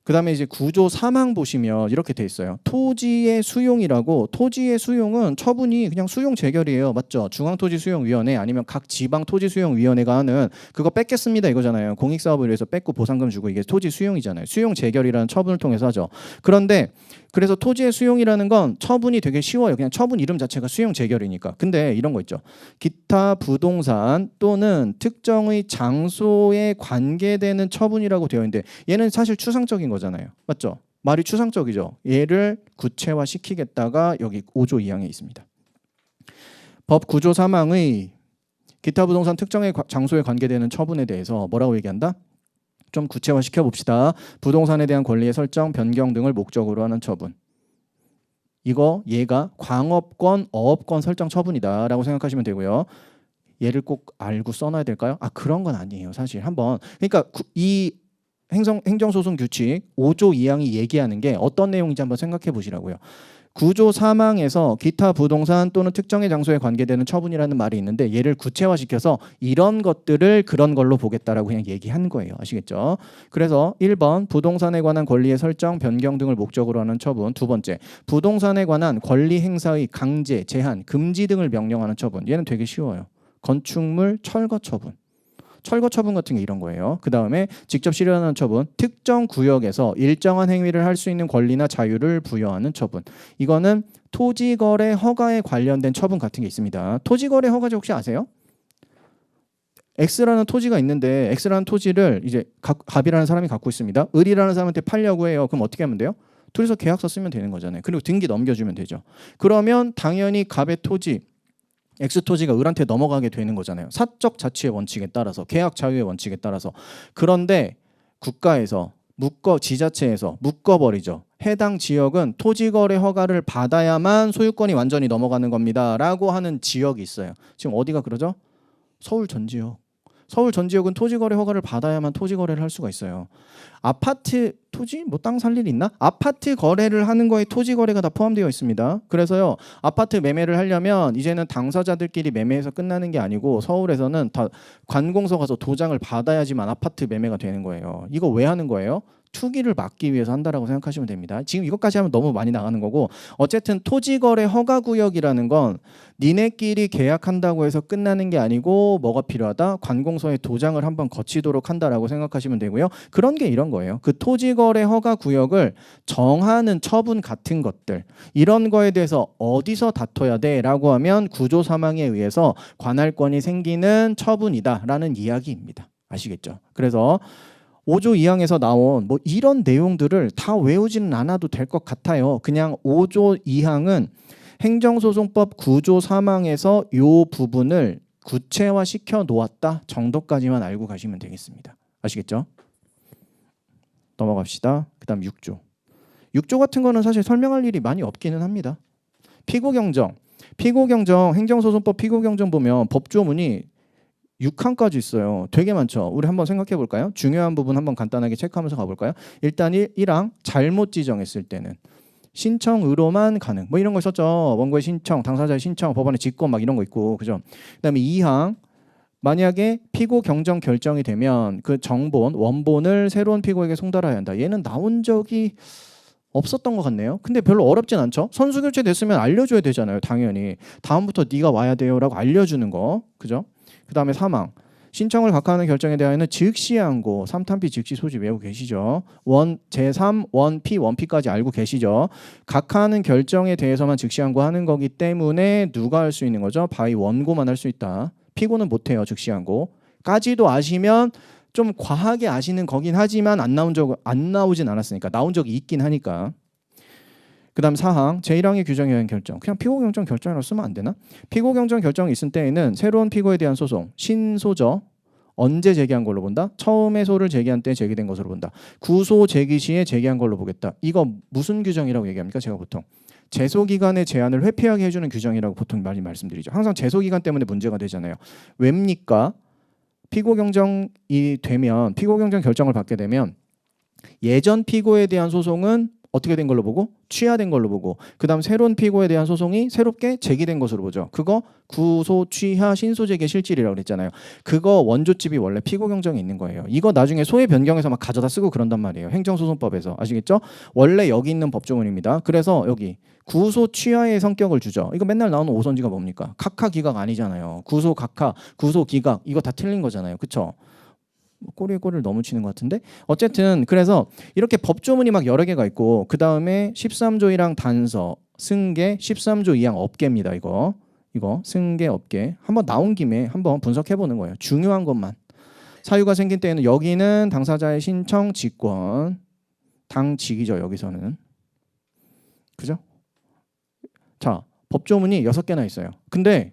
그 다음에 이제 구조 3항 보시면 이렇게 돼 있어요. 토지의 수용이라고 토지의 수용은 처분이 그냥 수용 재결이에요. 맞죠? 중앙토지수용위원회 아니면 각 지방토지수용위원회가 하는 그거 뺏겠습니다 이거잖아요. 공익사업을 위해서 뺏고 보상금 주고 이게 토지 수용이잖아요. 수용 재결이라는 처분을 통해서 하죠. 그런데 그래서 토지의 수용이라는 건 처분이 되게 쉬워요. 그냥 처분 이름 자체가 수용 재결이니까. 근데 이런 거 있죠. 기타 부동산 또는 특정의 장소에 관계되는 처분이라고 되어 있는데 얘는 사실 추상적인 거잖아요. 맞죠? 말이 추상적이죠. 얘를 구체화시키겠다가 여기 5조 2항에 있습니다. 법 9조 3항의 기타 부동산 특정의 장소에 관계되는 처분에 대해서 뭐라고 얘기한다? 좀 구체화시켜 봅시다. 부동산에 대한 권리의 설정, 변경 등을 목적으로 하는 처분. 이거 얘가 광업권, 어업권 설정 처분이다라고 생각하시면 되고요. 얘를 꼭 알고 써놔야 될까요? 아 그런 건 아니에요. 사실 한번 그러니까 이 행정소송 규칙 5조 2항이 얘기하는 게 어떤 내용인지 한번 생각해 보시라고요. 구조 사망에서 기타 부동산 또는 특정의 장소에 관계되는 처분이라는 말이 있는데 얘를 구체화시켜서 이런 것들을 그런 걸로 보겠다라고 그냥 얘기한 거예요. 아시겠죠? 그래서 1번 부동산에 관한 권리의 설정, 변경 등을 목적으로 하는 처분. 두 번째, 부동산에 관한 권리 행사의 강제, 제한, 금지 등을 명령하는 처분. 얘는 되게 쉬워요. 건축물 철거 처분. 철거 처분 같은 게 이런 거예요. 그 다음에 직접 실현하는 처분, 특정 구역에서 일정한 행위를 할 수 있는 권리나 자유를 부여하는 처분. 이거는 토지거래 허가에 관련된 처분 같은 게 있습니다. 토지거래 허가제 혹시 아세요? X라는 토지가 있는데 X라는 토지를 이제 갑이라는 사람이 갖고 있습니다. 을이라는 사람한테 팔려고 해요. 그럼 어떻게 하면 돼요? 둘이서 계약서 쓰면 되는 거잖아요. 그리고 등기 넘겨주면 되죠. 그러면 당연히 갑의 토지 X토지가 을한테 넘어가게 되는 거잖아요. 사적 자치의 원칙에 따라서, 계약 자유의 원칙에 따라서. 그런데 국가에서 지자체에서 묶어버리죠. 해당 지역은 토지거래 허가를 받아야만 소유권이 완전히 넘어가는 겁니다 라고 하는 지역이 있어요. 지금 어디가 그러죠? 서울 전 지역. 서울 전 지역은 토지거래 허가를 받아야만 토지거래를 할 수가 있어요. 아파트 토지? 뭐 땅 살 일 있나? 아파트 거래를 하는 거에 토지거래가 다 포함되어 있습니다. 그래서요, 아파트 매매를 하려면 이제는 당사자들끼리 매매해서 끝나는 게 아니고 서울에서는 다 관공서 가서 도장을 받아야지만 아파트 매매가 되는 거예요. 이거 왜 하는 거예요? 투기를 막기 위해서 한다라고 생각하시면 됩니다. 지금 이것까지 하면 너무 많이 나가는 거고, 어쨌든 토지거래 허가구역이라는 건 니네끼리 계약한다고 해서 끝나는 게 아니고 뭐가 필요하다? 관공서에 도장을 한번 거치도록 한다라고 생각하시면 되고요. 그런 게 이런 거예요. 그 토지거래 허가구역을 정하는 처분 같은 것들, 이런 거에 대해서 어디서 다퉈야 돼? 라고 하면 구조사망에 의해서 관할권이 생기는 처분이다라는 이야기입니다. 아시겠죠? 그래서 5조 2항에서 나온 뭐 이런 내용들을 다 외우지는 않아도 될 것 같아요. 그냥 5조 2항은 행정소송법 구조 사망에서 이 부분을 구체화시켜 놓았다 정도까지만 알고 가시면 되겠습니다. 아시겠죠? 넘어갑시다. 그 다음 6조. 6조 같은 거는 사실 설명할 일이 많이 없기는 합니다. 피고경정. 행정소송법 피고경정 보면 법조문이 6항까지 있어요. 되게 많죠. 우리 한번 생각해 볼까요? 중요한 부분 한번 간단하게 체크하면서 가볼까요? 일단 1항 잘못 지정했을 때는 신청으로만 가능. 뭐 이런 거 있었죠. 원고의 신청, 당사자의 신청, 법원의 직권 막 이런 거 있고, 그죠? 그다음에 2항 만약에 피고 경정 결정이 되면 그 정본, 원본을 새로운 피고에게 송달해야 한다. 얘는 나온 적이 없었던 것 같네요. 근데 별로 어렵진 않죠. 선수 교체 됐으면 알려줘야 되잖아요. 당연히 다음부터 네가 와야 돼요라고 알려주는 거, 그죠? 그 다음에 3항 신청을 각하하는 결정에 대하여는 즉시 항고 3탄피 즉시 소지 외우고 계시죠. 제3 원피 원피까지 알고 계시죠. 각하하는 결정에 대해서만 즉시 항고하는 거기 때문에 누가 할 수 있는 거죠? 바이 원고만 할 수 있다. 피고는 못해요. 즉시 항고까지도 아시면 좀 과하게 아시는 거긴 하지만 안 나오진 않았으니까, 나온 적이 있긴 하니까. 그 다음 4항 제1항의 규정에 의한 결정. 그냥 피고경정 결정이라고 쓰면 안 되나? 피고경정 결정이 있을 때에는 새로운 피고에 대한 소송, 신소죠. 언제 제기한 걸로 본다? 처음에 소를 제기한 때 제기된 것으로 본다. 구소 제기 시에 제기한 걸로 보겠다. 이거 무슨 규정이라고 얘기합니까? 제가 보통 제소기간의 제한을 회피하게 해주는 규정이라고 보통 많이 말씀드리죠. 항상 제소기간 때문에 문제가 되잖아요. 왜입니까? 피고경정이 되면, 피고경정 결정을 받게 되면 예전 피고에 대한 소송은 어떻게 된 걸로 보고? 취하된 걸로 보고, 그 다음 새로운 피고에 대한 소송이 새롭게 제기된 것으로 보죠. 그거 구소, 취하, 신소재계 실질이라고 그랬잖아요. 그거 원조집이 원래 피고경정에 있는 거예요. 이거 나중에 소외 변경해서 막 가져다 쓰고 그런단 말이에요. 행정소송법에서. 아시겠죠? 원래 여기 있는 법조문입니다. 그래서 여기 구소, 취하의 성격을 주죠. 이거 맨날 나오는 오선지가 뭡니까? 각하, 기각 아니잖아요. 구소, 각하, 구소, 기각 이거 다 틀린 거잖아요. 그쵸? 꼬리에 꼬리를 너무 치는 것 같은데, 어쨌든 그래서 이렇게 법조문이 막 여러 개가 있고, 그 다음에 13조 1항 단서, 승계, 13조 2항 업계입니다. 이거 승계, 업계 한번 나온 김에 한번 분석해 보는 거예요. 중요한 것만. 사유가 생긴 때에는 여기는 당사자의 신청, 직권, 당직이죠. 여기서는, 그죠? 자, 법조문이 6개나 있어요. 근데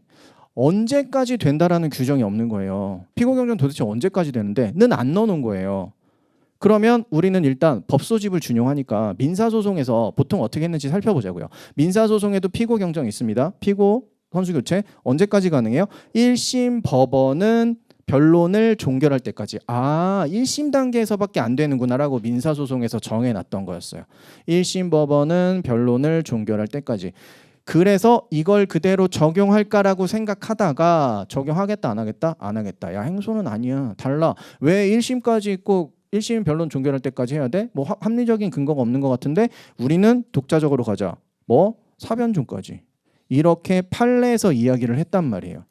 언제까지 된다라는 규정이 없는 거예요. 피고경정 도대체 언제까지 되는데 는 안 넣어놓은 거예요. 그러면 우리는 일단 법소집을 준용하니까 민사소송에서 보통 어떻게 했는지 살펴보자고요. 민사소송에도 피고경정이 있습니다. 피고 선수교체 언제까지 가능해요? 1심 법원은 변론을 종결할 때까지. 1심 단계에서밖에 안 되는구나라고 민사소송에서 정해놨던 거였어요. 1심 법원은 변론을 종결할 때까지. 그래서 이걸 그대로 적용할까라고 생각하다가 적용하겠다 안 하겠다? 안 하겠다. 야, 행소는 아니야. 달라. 왜 1심까지 있고 1심 변론 종결할 때까지 해야 돼? 뭐 합리적인 근거가 없는 것 같은데 우리는 독자적으로 가자. 뭐 사변중까지. 이렇게 판례에서 이야기를 했단 말이에요.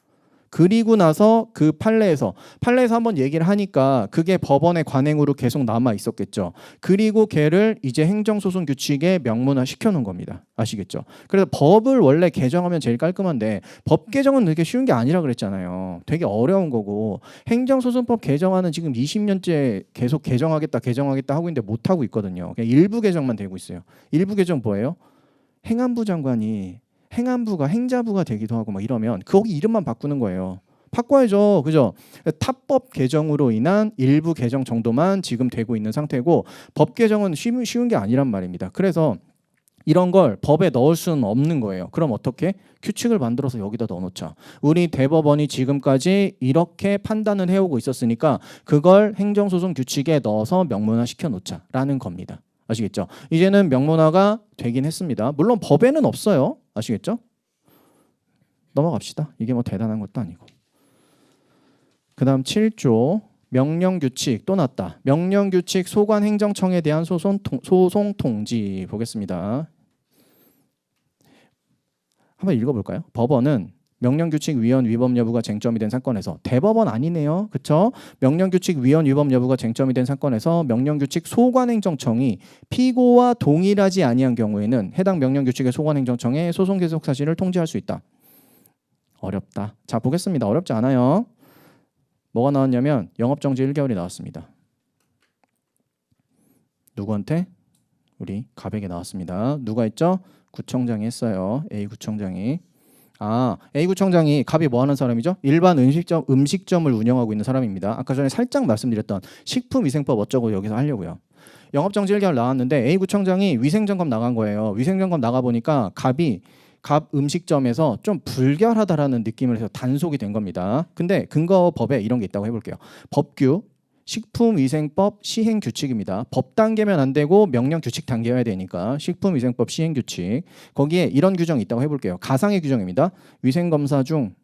그리고 나서 그 판례에서 한번 얘기를 하니까 그게 법원의 관행으로 계속 남아 있었겠죠. 그리고 걔를 이제 행정소송 규칙에 명문화 시켜놓은 겁니다. 아시겠죠? 그래서 법을 원래 개정하면 제일 깔끔한데 법 개정은 되게 쉬운 게 아니라 그랬잖아요. 되게 어려운 거고 행정소송법 개정하는 지금 20년째 계속 개정하겠다 하고 있는데 못 하고 있거든요. 그냥 일부 개정만 되고 있어요. 일부 개정 뭐예요? 행안부 장관이 행안부가 행자부가 되기도 하고 막 이러면 거기 이름만 바꾸는 거예요. 바꿔야죠. 그죠? 탑법 개정으로 인한 일부 개정 정도만 지금 되고 있는 상태고 법 개정은 쉬운 게 아니란 말입니다. 그래서 이런 걸 법에 넣을 수는 없는 거예요. 그럼 어떻게? 규칙을 만들어서 여기다 넣어놓자. 우리 대법원이 지금까지 이렇게 판단을 해오고 있었으니까 그걸 행정소송 규칙에 넣어서 명문화 시켜놓자라는 겁니다. 아시겠죠? 이제는 명문화가 되긴 했습니다. 물론 법에는 없어요. 아시겠죠? 넘어갑시다. 이게 뭐 대단한 것도 아니고. 그 다음 7조 명령규칙 또 났다. 명령규칙 소관행정청에 대한 소송 통지 보겠습니다. 한번 읽어볼까요? 법원은 명령규칙 위헌 위법 여부가 쟁점이 된 사건에서 대법원 아니네요. 그렇죠? 명령규칙 위헌 위법 여부가 쟁점이 된 사건에서 명령규칙 소관행정청이 피고와 동일하지 아니한 경우에는 해당 명령규칙의 소관행정청에 소송 계속 사실을 통지할 수 있다. 어렵다. 자, 보겠습니다. 어렵지 않아요. 뭐가 나왔냐면 영업정지 1개월이 나왔습니다. 누구한테? 우리 갑에게 나왔습니다. 누가 했죠? 구청장이 했어요. A구청장이. A구청장이 갑이 뭐 하는 사람이죠? 일반 음식점을 운영하고 있는 사람입니다. 아까 전에 살짝 말씀드렸던 식품위생법 어쩌고 여기서 하려고요. 영업정지 1개월 나왔는데 A구청장이 위생점검 나간 거예요. 위생점검 나가보니까 갑 음식점에서 좀 불결하다라는 느낌을 해서 단속이 된 겁니다. 근데 근거법에 이런 게 있다고 해볼게요. 법규, 식품위생법 시행규칙입니다. 법 단계면 안 되고 명령규칙 단계여야 되니까 식품위생법 시행규칙 거기에 이런 규정이 있다고 해볼게요. 가상의 규정입니다. 위생검사 중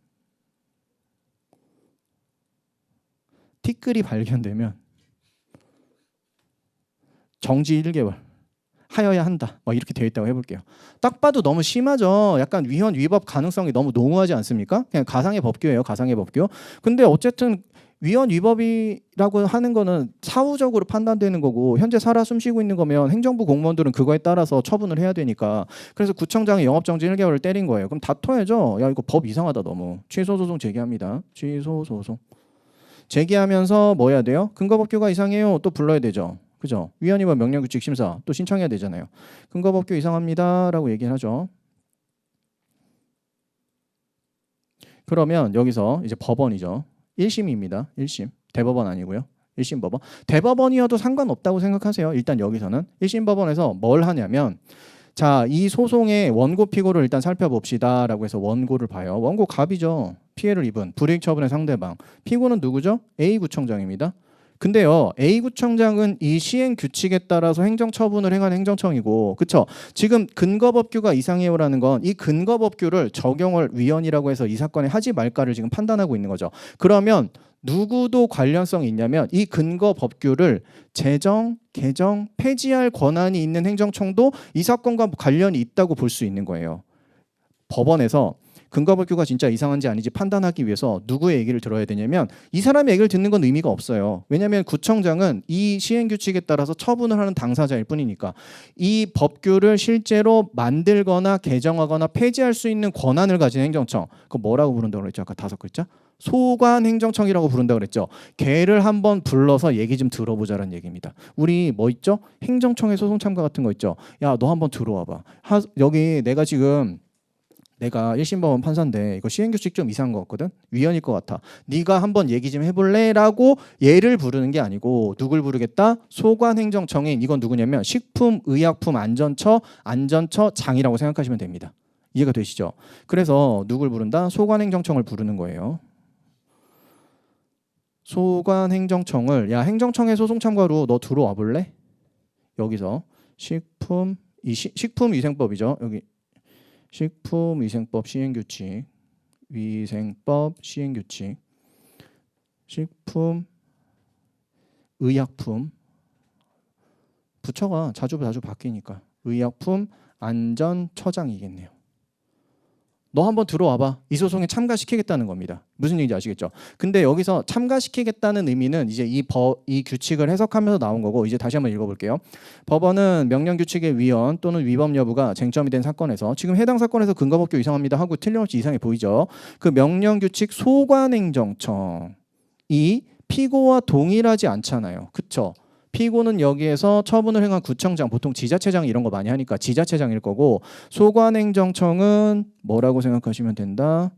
티끌이 발견되면 정지 1개월 하여야 한다. 뭐 이렇게 되어 있다고 해볼게요. 딱 봐도 너무 심하죠. 약간 위헌 위법 가능성이 너무 농후하지 않습니까? 그냥 가상의 법규예요. 가상의 법규. 근데 어쨌든 위헌 위법이라고 하는 거는 사후적으로 판단되는 거고 현재 살아 숨쉬고 있는 거면 행정부 공무원들은 그거에 따라서 처분을 해야 되니까 그래서 구청장이 영업정지 1개월을 때린 거예요. 그럼 다퉈야죠. 야 이거 법 이상하다 너무. 취소소송 제기합니다. 취소소송. 제기하면서 뭐 해야 돼요? 근거법규가 이상해요. 또 불러야 되죠. 그죠? 위헌 위법 명령규칙 심사 또 신청해야 되잖아요. 근거법규 이상합니다라고 얘기를 하죠. 그러면 여기서 이제 법원이죠. 1심입니다. 1심. 대법원 아니고요. 1심 법원. 대법원이어도 상관없다고 생각하세요. 일단 여기서는 1심 법원에서 뭘 하냐면 자, 이 소송의 원고 피고를 일단 살펴봅시다라고 해서 원고를 봐요. 원고 갑이죠. 피해를 입은 불이익 처분의 상대방. 피고는 누구죠? A구청장입니다. 근데요, A구청장은 이 시행 규칙에 따라서 행정처분을 행하는 행정청이고, 그쵸? 지금 근거법규가 이상해요라는 건 이 근거법규를 적용을 위헌이라고 해서 이 사건에 하지 말까를 지금 판단하고 있는 거죠. 그러면 누구도 관련성이 있냐면 이 근거법규를 제정, 개정, 폐지할 권한이 있는 행정청도 이 사건과 관련이 있다고 볼 수 있는 거예요. 법원에서 근거법규가 진짜 이상한지 아닌지 판단하기 위해서 누구의 얘기를 들어야 되냐면 이 사람의 얘기를 듣는 건 의미가 없어요. 왜냐하면 구청장은 이 시행규칙에 따라서 처분을 하는 당사자일 뿐이니까 이 법규를 실제로 만들거나 개정하거나 폐지할 수 있는 권한을 가진 행정청, 그거 뭐라고 부른다고 그랬죠? 아까 5글자? 소관행정청이라고 부른다고 그랬죠. 걔를 한번 불러서 얘기 좀 들어보자라는 얘기입니다. 우리 뭐 있죠? 행정청의 소송참가 같은 거 있죠. 야, 너 한번 들어와봐. 여기 내가 1심 법원 판사인데 이거 시행규칙 좀 이상한 것 같거든? 위헌일 것 같아. 네가 한번 얘기 좀 해볼래? 라고 얘를 부르는 게 아니고 누굴 부르겠다? 소관행정청인 이건 누구냐면 식품의약품안전처장이라고 생각하시면 됩니다. 이해가 되시죠? 그래서 누굴 부른다? 소관행정청을 부르는 거예요. 소관행정청을 야 행정청에 소송 참가로 너 들어와 볼래? 여기서 식품위생법이죠. 여기 식품위생법 시행규칙 위생법 시행규칙 식품 의약품 부처가 자주 바뀌니까 의약품 안전처장이겠네요. 너 한번 들어와봐. 이 소송에 참가시키겠다는 겁니다. 무슨 얘기인지 아시겠죠? 근데 여기서 참가시키겠다는 의미는 이제 이 규칙을 해석하면서 나온 거고 이제 다시 한번 읽어볼게요. 법원은 명령규칙의 위헌 또는 위법 여부가 쟁점이 된 사건에서 지금 해당 사건에서 근거법규 이상합니다 하고 틀림없이 이상해 보이죠. 그 명령규칙 소관행정청이 피고와 동일하지 않잖아요. 그쵸? 피고는 여기에서 처분을 행한 구청장, 보통 지자체장 이런 거 많이 하니까 지자체장일 거고 소관행정청은 뭐라고 생각하시면 된다?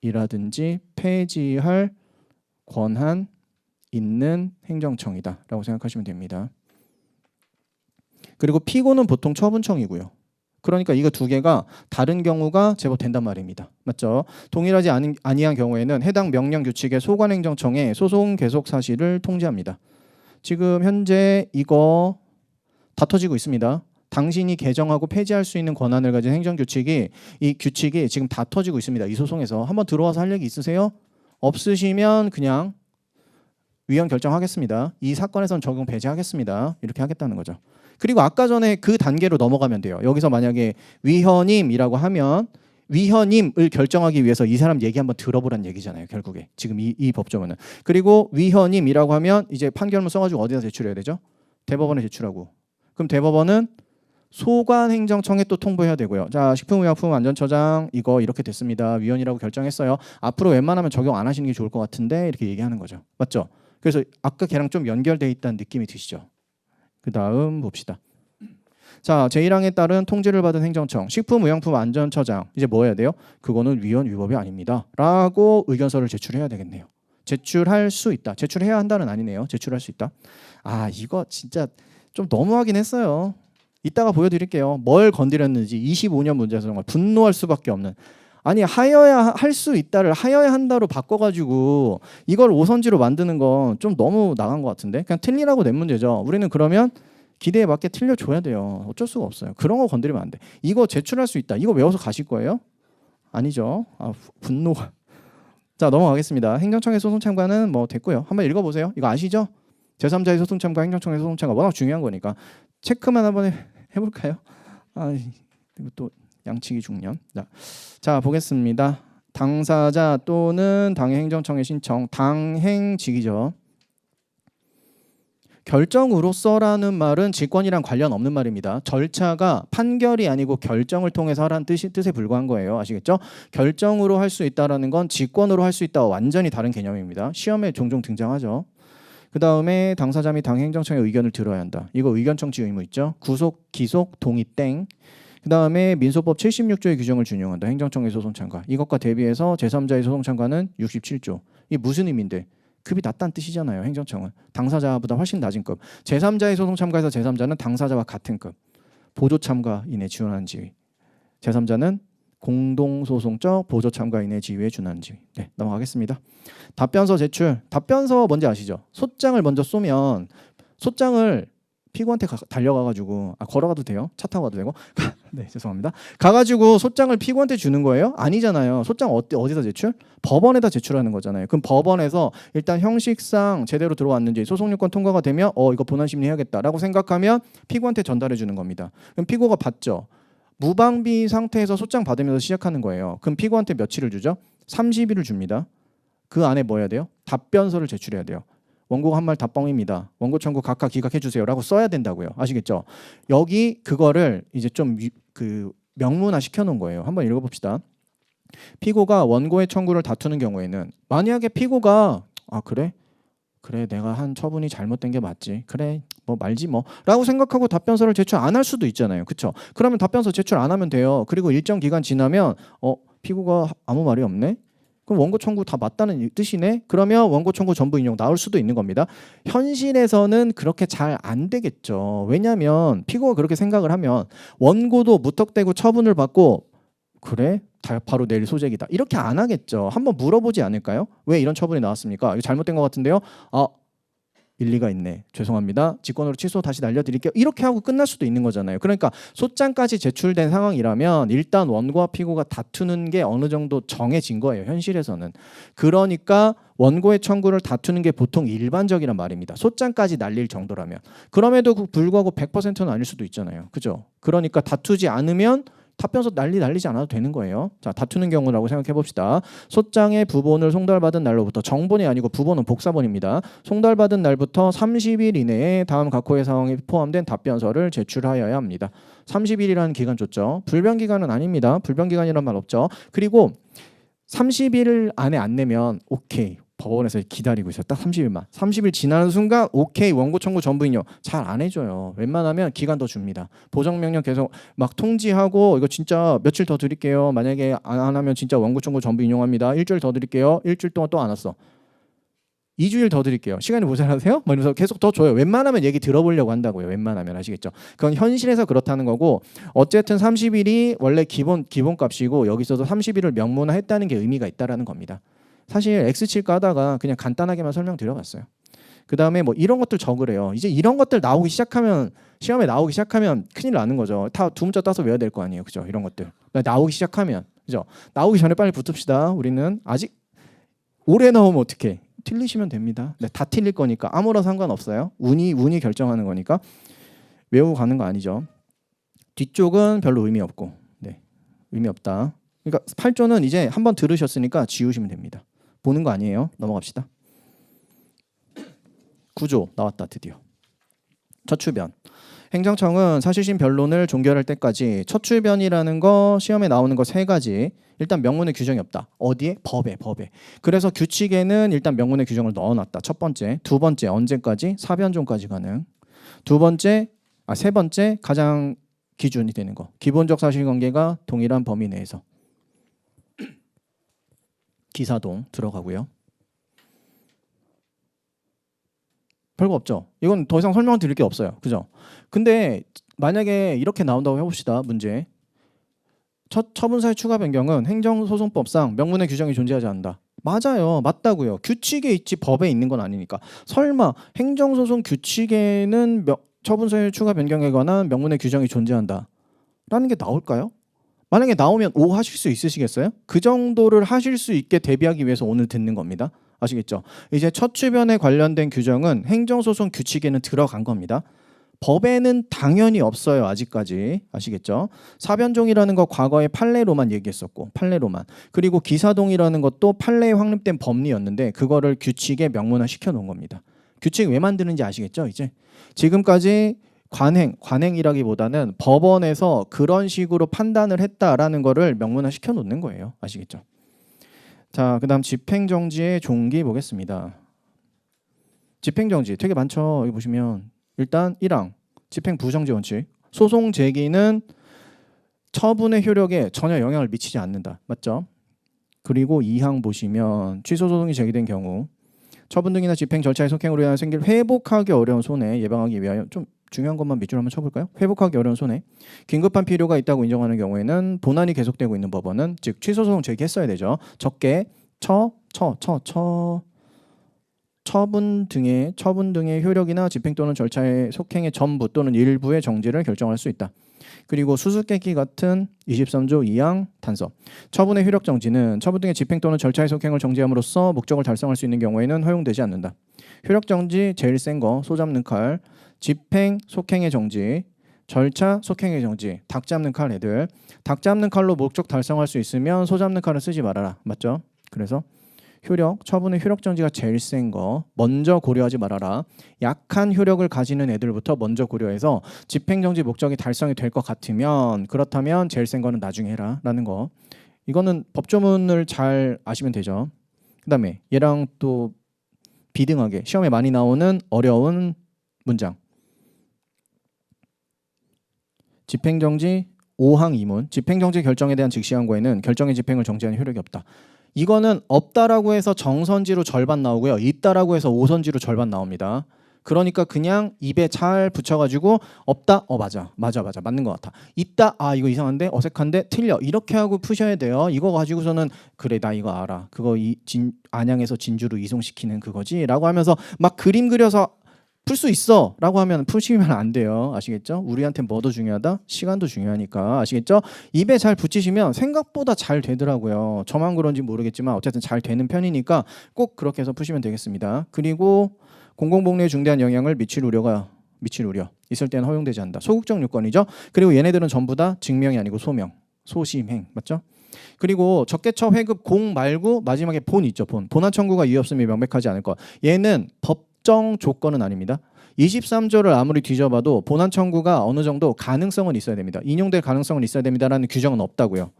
개정이라든지 폐지할 권한 있는 행정청이다 라고 생각하시면 됩니다. 그리고 피고는 보통 처분청이고요. 그러니까 이거 두 개가 다른 경우가 제법 된단 말입니다. 맞죠? 동일하지 아니한 경우에는 해당 명령 규칙의 소관행정청에 소송 계속 사실을 통지합니다. 지금 현재 이거 다퉈지고 있습니다. 당신이 개정하고 폐지할 수 있는 권한을 가진 행정규칙이 이 규칙이 지금 다퉈지고 있습니다. 이 소송에서 한번 들어와서 할 얘기 있으세요? 없으시면 그냥 위헌 결정하겠습니다. 이 사건에서는 적용 배제하겠습니다. 이렇게 하겠다는 거죠. 그리고 아까 전에 그 단계로 넘어가면 돼요. 여기서 만약에 위헌임이라고 하면 위헌임을 결정하기 위해서 이 사람 얘기 한번 들어보란 얘기잖아요. 결국에 지금 이 법조문은. 그리고 위헌임이라고 하면 이제 판결문 써가지고 어디다 제출해야 되죠? 대법원에 제출하고. 그럼 대법원은 소관행정청에 또 통보해야 되고요. 자, 식품의약품안전처장 이거 이렇게 됐습니다. 위헌이라고 결정했어요. 앞으로 웬만하면 적용 안 하시는 게 좋을 것 같은데 이렇게 얘기하는 거죠. 맞죠? 그래서 아까 걔랑 좀 연결돼 있다는 느낌이 드시죠? 그 다음 봅시다. 자, 제1항에 따른 통지를 받은 행정청, 식품의약품안전처장 이제 뭐 해야 돼요? 그거는 위헌 위법이 아닙니다 라고 의견서를 제출해야 되겠네요. 제출할 수 있다. 제출해야 한다는 아니네요. 제출할 수 있다. 아, 이거 진짜 좀 너무하긴 했어요. 이따가 보여드릴게요. 뭘 건드렸는지 25년 문제에서 정말 분노할 수밖에 없는. 아니 하여야 할 수 있다를 하여야 한다로 바꿔가지고 이걸 오선지로 만드는 건 좀 너무 나간 것 같은데 그냥 틀리라고 낸 문제죠. 우리는 그러면 기대에 맞게 틀려줘야 돼요. 어쩔 수가 없어요. 그런 거 건드리면 안 돼. 이거 제출할 수 있다. 이거 외워서 가실 거예요? 아니죠. 아, 분노가. 자, 넘어가겠습니다. 행정청의 소송 참가는 뭐 됐고요. 한번 읽어보세요. 이거 아시죠? 제3자의 소송 참가, 행정청의 소송 참가 워낙 중요한 거니까 체크만 한번 해볼까요? 아, 또 양치기 중년. 자, 보겠습니다. 당사자 또는 당행정청의 신청, 당행직이죠. 결정으로서라는 말은 직권이랑 관련 없는 말입니다. 절차가 판결이 아니고 결정을 통해서 하라는 뜻에 불과한 거예요. 아시겠죠? 결정으로 할 수 있다라는 건 직권으로 할 수 있다와 완전히 다른 개념입니다. 시험에 종종 등장하죠. 그 다음에 당사자 및 당행정청의 의견을 들어야 한다. 이거 의견 청취 의무 있죠. 구속, 기속, 동의 땡. 그 다음에 민소법 76조의 규정을 준용한다. 행정청의 소송 참가. 이것과 대비해서 제3자의 소송 참가는 67조. 이게 무슨 의미인데? 급이 낮다는 뜻이잖아요. 행정청은. 당사자보다 훨씬 낮은 급. 제3자의 소송 참가에서 제3자는 당사자와 같은 급. 보조 참가인에 지원하는 지위. 제3자는 공동소송적 보조 참가인의 지위에 준하는 지위. 네, 넘어가겠습니다. 답변서 제출. 답변서 뭔지 아시죠? 소장을 먼저 쏘면 소장을 피고한테 달려가가지고 걸어가도 돼요? 차 타고 가도 되고? 네, 죄송합니다. 가가지고 소장을 피고한테 주는 거예요? 아니잖아요. 소장 어디다 제출? 법원에다 제출하는 거잖아요. 그럼 법원에서 일단 형식상 제대로 들어왔는지 소송요건 통과가 되면 이거 본안심리해야겠다라고 생각하면 피고한테 전달해 주는 겁니다. 그럼 피고가 받죠. 무방비 상태에서 소장 받으면서 시작하는 거예요. 그럼 피고한테 며칠을 주죠? 30일을 줍니다. 그 안에 뭐 해야 돼요? 답변서를 제출해야 돼요. 원고가 한 말 답뻥입니다. 원고 청구 각하 기각해 주세요라고 써야 된다고요. 아시겠죠? 여기 그거를 이제 좀 명문화 시켜 놓은 거예요. 한번 읽어 봅시다. 피고가 원고의 청구를 다투는 경우에는 만약에 피고가 그래 내가 한 처분이 잘못된 게 맞지. 그래 뭐 말지 뭐 라고 생각하고 답변서를 제출 안 할 수도 있잖아요. 그렇죠? 그러면 답변서 제출 안 하면 돼요. 그리고 일정 기간 지나면 피고가 아무 말이 없네. 그럼 원고 청구 다 맞다는 뜻이네. 그러면 원고 청구 전부 인용 나올 수도 있는 겁니다. 현실에서는 그렇게 잘 안 되겠죠. 왜냐하면 피고가 그렇게 생각을 하면 원고도 무턱대고 처분을 받고 그래? 바로 내릴 소재기다. 이렇게 안 하겠죠. 한번 물어보지 않을까요? 왜 이런 처분이 나왔습니까? 이거 잘못된 것 같은데요. 아, 일리가 있네. 죄송합니다. 직권으로 취소 다시 날려드릴게요. 이렇게 하고 끝날 수도 있는 거잖아요. 그러니까 소장까지 제출된 상황이라면 일단 원고와 피고가 다투는 게 어느 정도 정해진 거예요. 현실에서는. 그러니까 원고의 청구를 다투는 게 보통 일반적이란 말입니다. 소장까지 날릴 정도라면. 그럼에도 불구하고 100%는 아닐 수도 있잖아요. 그죠? 그러니까 다투지 않으면 답변서 날리지 않아도 되는 거예요. 자, 다투는 경우라고 생각해 봅시다. 소장의 부본을 송달받은 날로부터, 정본이 아니고 부본은 복사본입니다. 송달받은 날부터 30일 이내에 다음 각호의 사항이 포함된 답변서를 제출하여야 합니다. 30일이라는 기간 줬죠. 불변기간은 아닙니다. 불변기간이란 말 없죠. 그리고 30일 안에 안 내면 오케이. 법원에서 기다리고 있어요. 딱 30일만. 30일 지나는 순간 오케이 원고 청구 전부 인용. 잘 안 해줘요. 웬만하면 기간 더 줍니다. 보정명령 계속 막 통지하고 이거 진짜 며칠 더 드릴게요. 만약에 안 하면 진짜 원고 청구 전부 인용합니다. 일주일 더 드릴게요. 일주일 동안 또 안 왔어. 2주일 더 드릴게요. 시간이 모자라세요? 이러면서 계속 더 줘요. 웬만하면 얘기 들어보려고 한다고요. 웬만하면 아시겠죠? 그건 현실에서 그렇다는 거고 어쨌든 30일이 원래 기본값이고 여기서도 30일을 명문화했다는 게 의미가 있다라는 겁니다. 사실 X7 까다가 그냥 간단하게만 설명드려봤어요. 그 다음에 뭐 이런 것들 적으래요. 이제 이런 것들 나오기 시작하면 시험에 나오기 시작하면 큰일 나는 거죠. 다 두 문자 따서 외워야 될 거 아니에요. 그죠? 이런 것들 나오기 시작하면 그죠? 나오기 전에 빨리 붙읍시다. 우리는 아직 오래 나오면 어떡해? 틀리시면 됩니다. 네, 다 틀릴 거니까 아무런 상관없어요. 운이 결정하는 거니까 외우고 가는 거 아니죠. 뒤쪽은 별로 의미 없고, 네, 의미 없다. 그러니까 8조는 이제 한번 들으셨으니까 지우시면 됩니다. 보는 거 아니에요. 넘어갑시다. 9조 나왔다 드디어. 첫출변. 행정청은 사실심 변론을 종결할 때까지 첫출변이라는 거 시험에 나오는 거 세 가지. 일단 명문의 규정이 없다. 어디에? 법에. 그래서 규칙에는 일단 명문의 규정을 넣어놨다. 첫 번째. 두 번째 언제까지? 사변종까지 가능. 세 번째 가장 기준이 되는 거. 기본적 사실관계가 동일한 범위 내에서. 기사동 들어가고요. 별거 없죠. 이건 더 이상 설명 드릴 게 없어요. 그죠? 근데 만약에 이렇게 나온다고 해봅시다. 문제. 처분사의 추가 변경은 행정소송법상 명문의 규정이 존재하지 않는다. 맞아요. 맞다고요. 규칙에 있지 법에 있는 건 아니니까. 설마 행정소송 규칙에는 처분사의 추가 변경에 관한 명문의 규정이 존재한다 라는 게 나올까요? 만약에 나오면 오 하실 수 있으시겠어요? 그 정도를 하실 수 있게 대비하기 위해서 오늘 듣는 겁니다. 아시겠죠? 이제 첫출변에 관련된 규정은 행정소송 규칙에는 들어간 겁니다. 법에는 당연히 없어요. 아직까지. 아시겠죠? 사변종이라는 거 과거에 판례로만 얘기했었고 판례로만. 그리고 기사동이라는 것도 판례에 확립된 법리였는데 그거를 규칙에 명문화 시켜놓은 겁니다. 규칙 왜 만드는지 아시겠죠? 이제 지금까지 관행이라기보다는 법원에서 그런 식으로 판단을 했다라는 거를 명문화 시켜놓는 거예요. 아시겠죠? 자, 그 다음 집행정지의 종기 보겠습니다. 집행정지 되게 많죠. 여기 보시면 일단 1항 집행부정지 원칙. 소송 제기는 처분의 효력에 전혀 영향을 미치지 않는다. 맞죠? 그리고 2항 보시면 취소소송이 제기된 경우 처분 등이나 집행 절차의 속행으로 인해 생길 회복하기 어려운 손해 예방하기 위하여 좀 중요한 것만 밑줄 한번 쳐볼까요? 회복하기 어려운 손해. 긴급한 필요가 있다고 인정하는 경우에는 본안이 계속되고 있는 법원은 즉 취소소송 제기했어야 되죠. 적게 처분 등의 효력이나 집행 또는 절차의 속행의 전부 또는 일부의 정지를 결정할 수 있다. 그리고 수수께끼 같은 23조 2항 단서. 처분의 효력 정지는 처분 등의 집행 또는 절차의 속행을 정지함으로써 목적을 달성할 수 있는 경우에는 허용되지 않는다. 효력 정지 제일 센 거 소 잡는 칼. 집행 속행의 정지. 절차 속행의 정지. 닭 잡는 칼 애들. 닭 잡는 칼로 목적 달성할 수 있으면 소 잡는 칼을 쓰지 말아라. 맞죠? 그래서 처분의 효력 정지가 제일 센 거 먼저 고려하지 말아라. 약한 효력을 가지는 애들부터 먼저 고려해서 집행정지 목적이 달성이 될 것 같으면 그렇다면 제일 센 거는 나중에 해라 라는 거. 이거는 법조문을 잘 아시면 되죠. 그 다음에 얘랑 또 비등하게 시험에 많이 나오는 어려운 문장. 집행정지 5항 2문. 집행정지 결정에 대한 즉시항고에는 결정의 집행을 정지하는 효력이 없다. 이거는 없다라고 해서 정선지로 절반 나오고요. 있다라고 해서 오선지로 절반 나옵니다. 그러니까 그냥 입에 잘 붙여가지고 없다? 맞아 맞는 것 같아. 있다? 이거 이상한데 어색한데 틀려. 이렇게 하고 푸셔야 돼요. 이거 가지고서는 그래 나 이거 알아. 그거 안양에서 진주로 이송시키는 그거지 라고 하면서 막 그림 그려서 풀 수 있어 라고 하면 푸시면 안 돼요. 아시겠죠? 우리한테 뭐도 중요하다? 시간도 중요하니까. 아시겠죠? 입에 잘 붙이시면 생각보다 잘 되더라고요. 저만 그런지 모르겠지만 어쨌든 잘 되는 편이니까 꼭 그렇게 해서 푸시면 되겠습니다. 그리고 공공복리에 중대한 영향을 미칠 우려 있을 때는 허용되지 않는다. 소극적 요건이죠. 그리고 얘네들은 전부 다 증명이 아니고 소명, 소심행 맞죠? 그리고 적개처 회급 공 말고 마지막에 본 있죠. 본안 청구가 이유 없음이 명백하지 않을 것. 얘는 법정 조건은 아닙니다. 23조를 아무리 뒤져봐도 본안 청구가 어느 정도 가능성은 있어야 됩니다. 인용될 가능성은 있어야 됩니다라는 규정은 없다고요.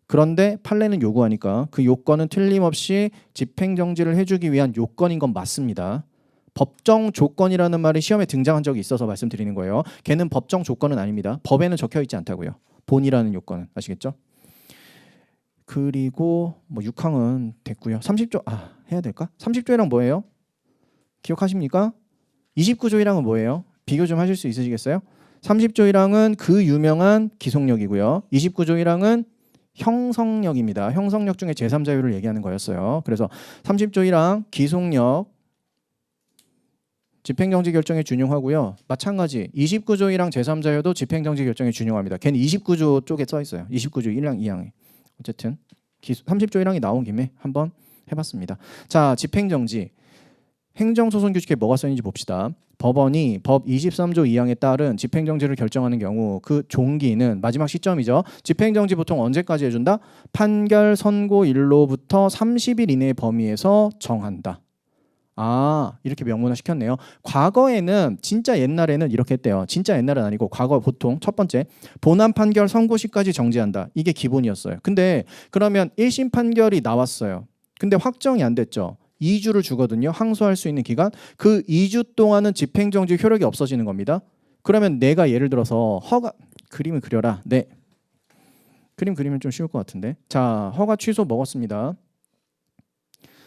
그런데 판례는 요구하니까 그 요건은 틀림없이 집행정지를 해주기 위한 요건인 건 맞습니다. 법정 조건이라는 말이 시험에 등장한 적이 있어서 말씀드리는 거예요. 걔는 법정 조건은 아닙니다. 법에는 적혀 있지 않다고요. 본이라는 요건은. 아시겠죠? 그리고 뭐 6항은 됐고요. 30조 해야 될까? 30조이랑 뭐예요? 기억하십니까? 29조 1항은 뭐예요? 비교 좀 하실 수 있으시겠어요? 30조 1항은 그 유명한 기속력이고요. 29조 1항은 형성력입니다. 형성력 중에 제3자율을 얘기하는 거였어요. 그래서 30조 1항 기속력 집행정지 결정에 준용하고요. 마찬가지 29조 1항 제3자율도 집행정지 결정에 준용합니다. 걔는 29조 쪽에 써 있어요. 29조 1항 2항에. 어쨌든 30조 1항이 나온 김에 한번 해봤습니다. 자, 집행정지. 행정소송 규칙에 뭐가 써있는지 봅시다. 법원이 법 23조 2항에 따른 집행정지를 결정하는 경우 그 종기는 마지막 시점이죠. 집행정지 보통 언제까지 해준다? 판결 선고일로부터 30일 이내의 범위에서 정한다. 이렇게 명문화 시켰네요. 과거에는 진짜 옛날에는 이렇게 했대요. 진짜 옛날은 아니고 과거 보통 첫 번째 본안 판결 선고 시까지 정지한다. 이게 기본이었어요. 근데 그러면 1심 판결이 나왔어요. 근데 확정이 안 됐죠. 2주를 주거든요. 항소할 수 있는 기간. 그 2주 동안은 집행정지 효력이 없어지는 겁니다. 그러면 내가 예를 들어서 그림을 그려라. 네. 그림 그리면 좀 쉬울 것 같은데. 자, 허가 취소 먹었습니다.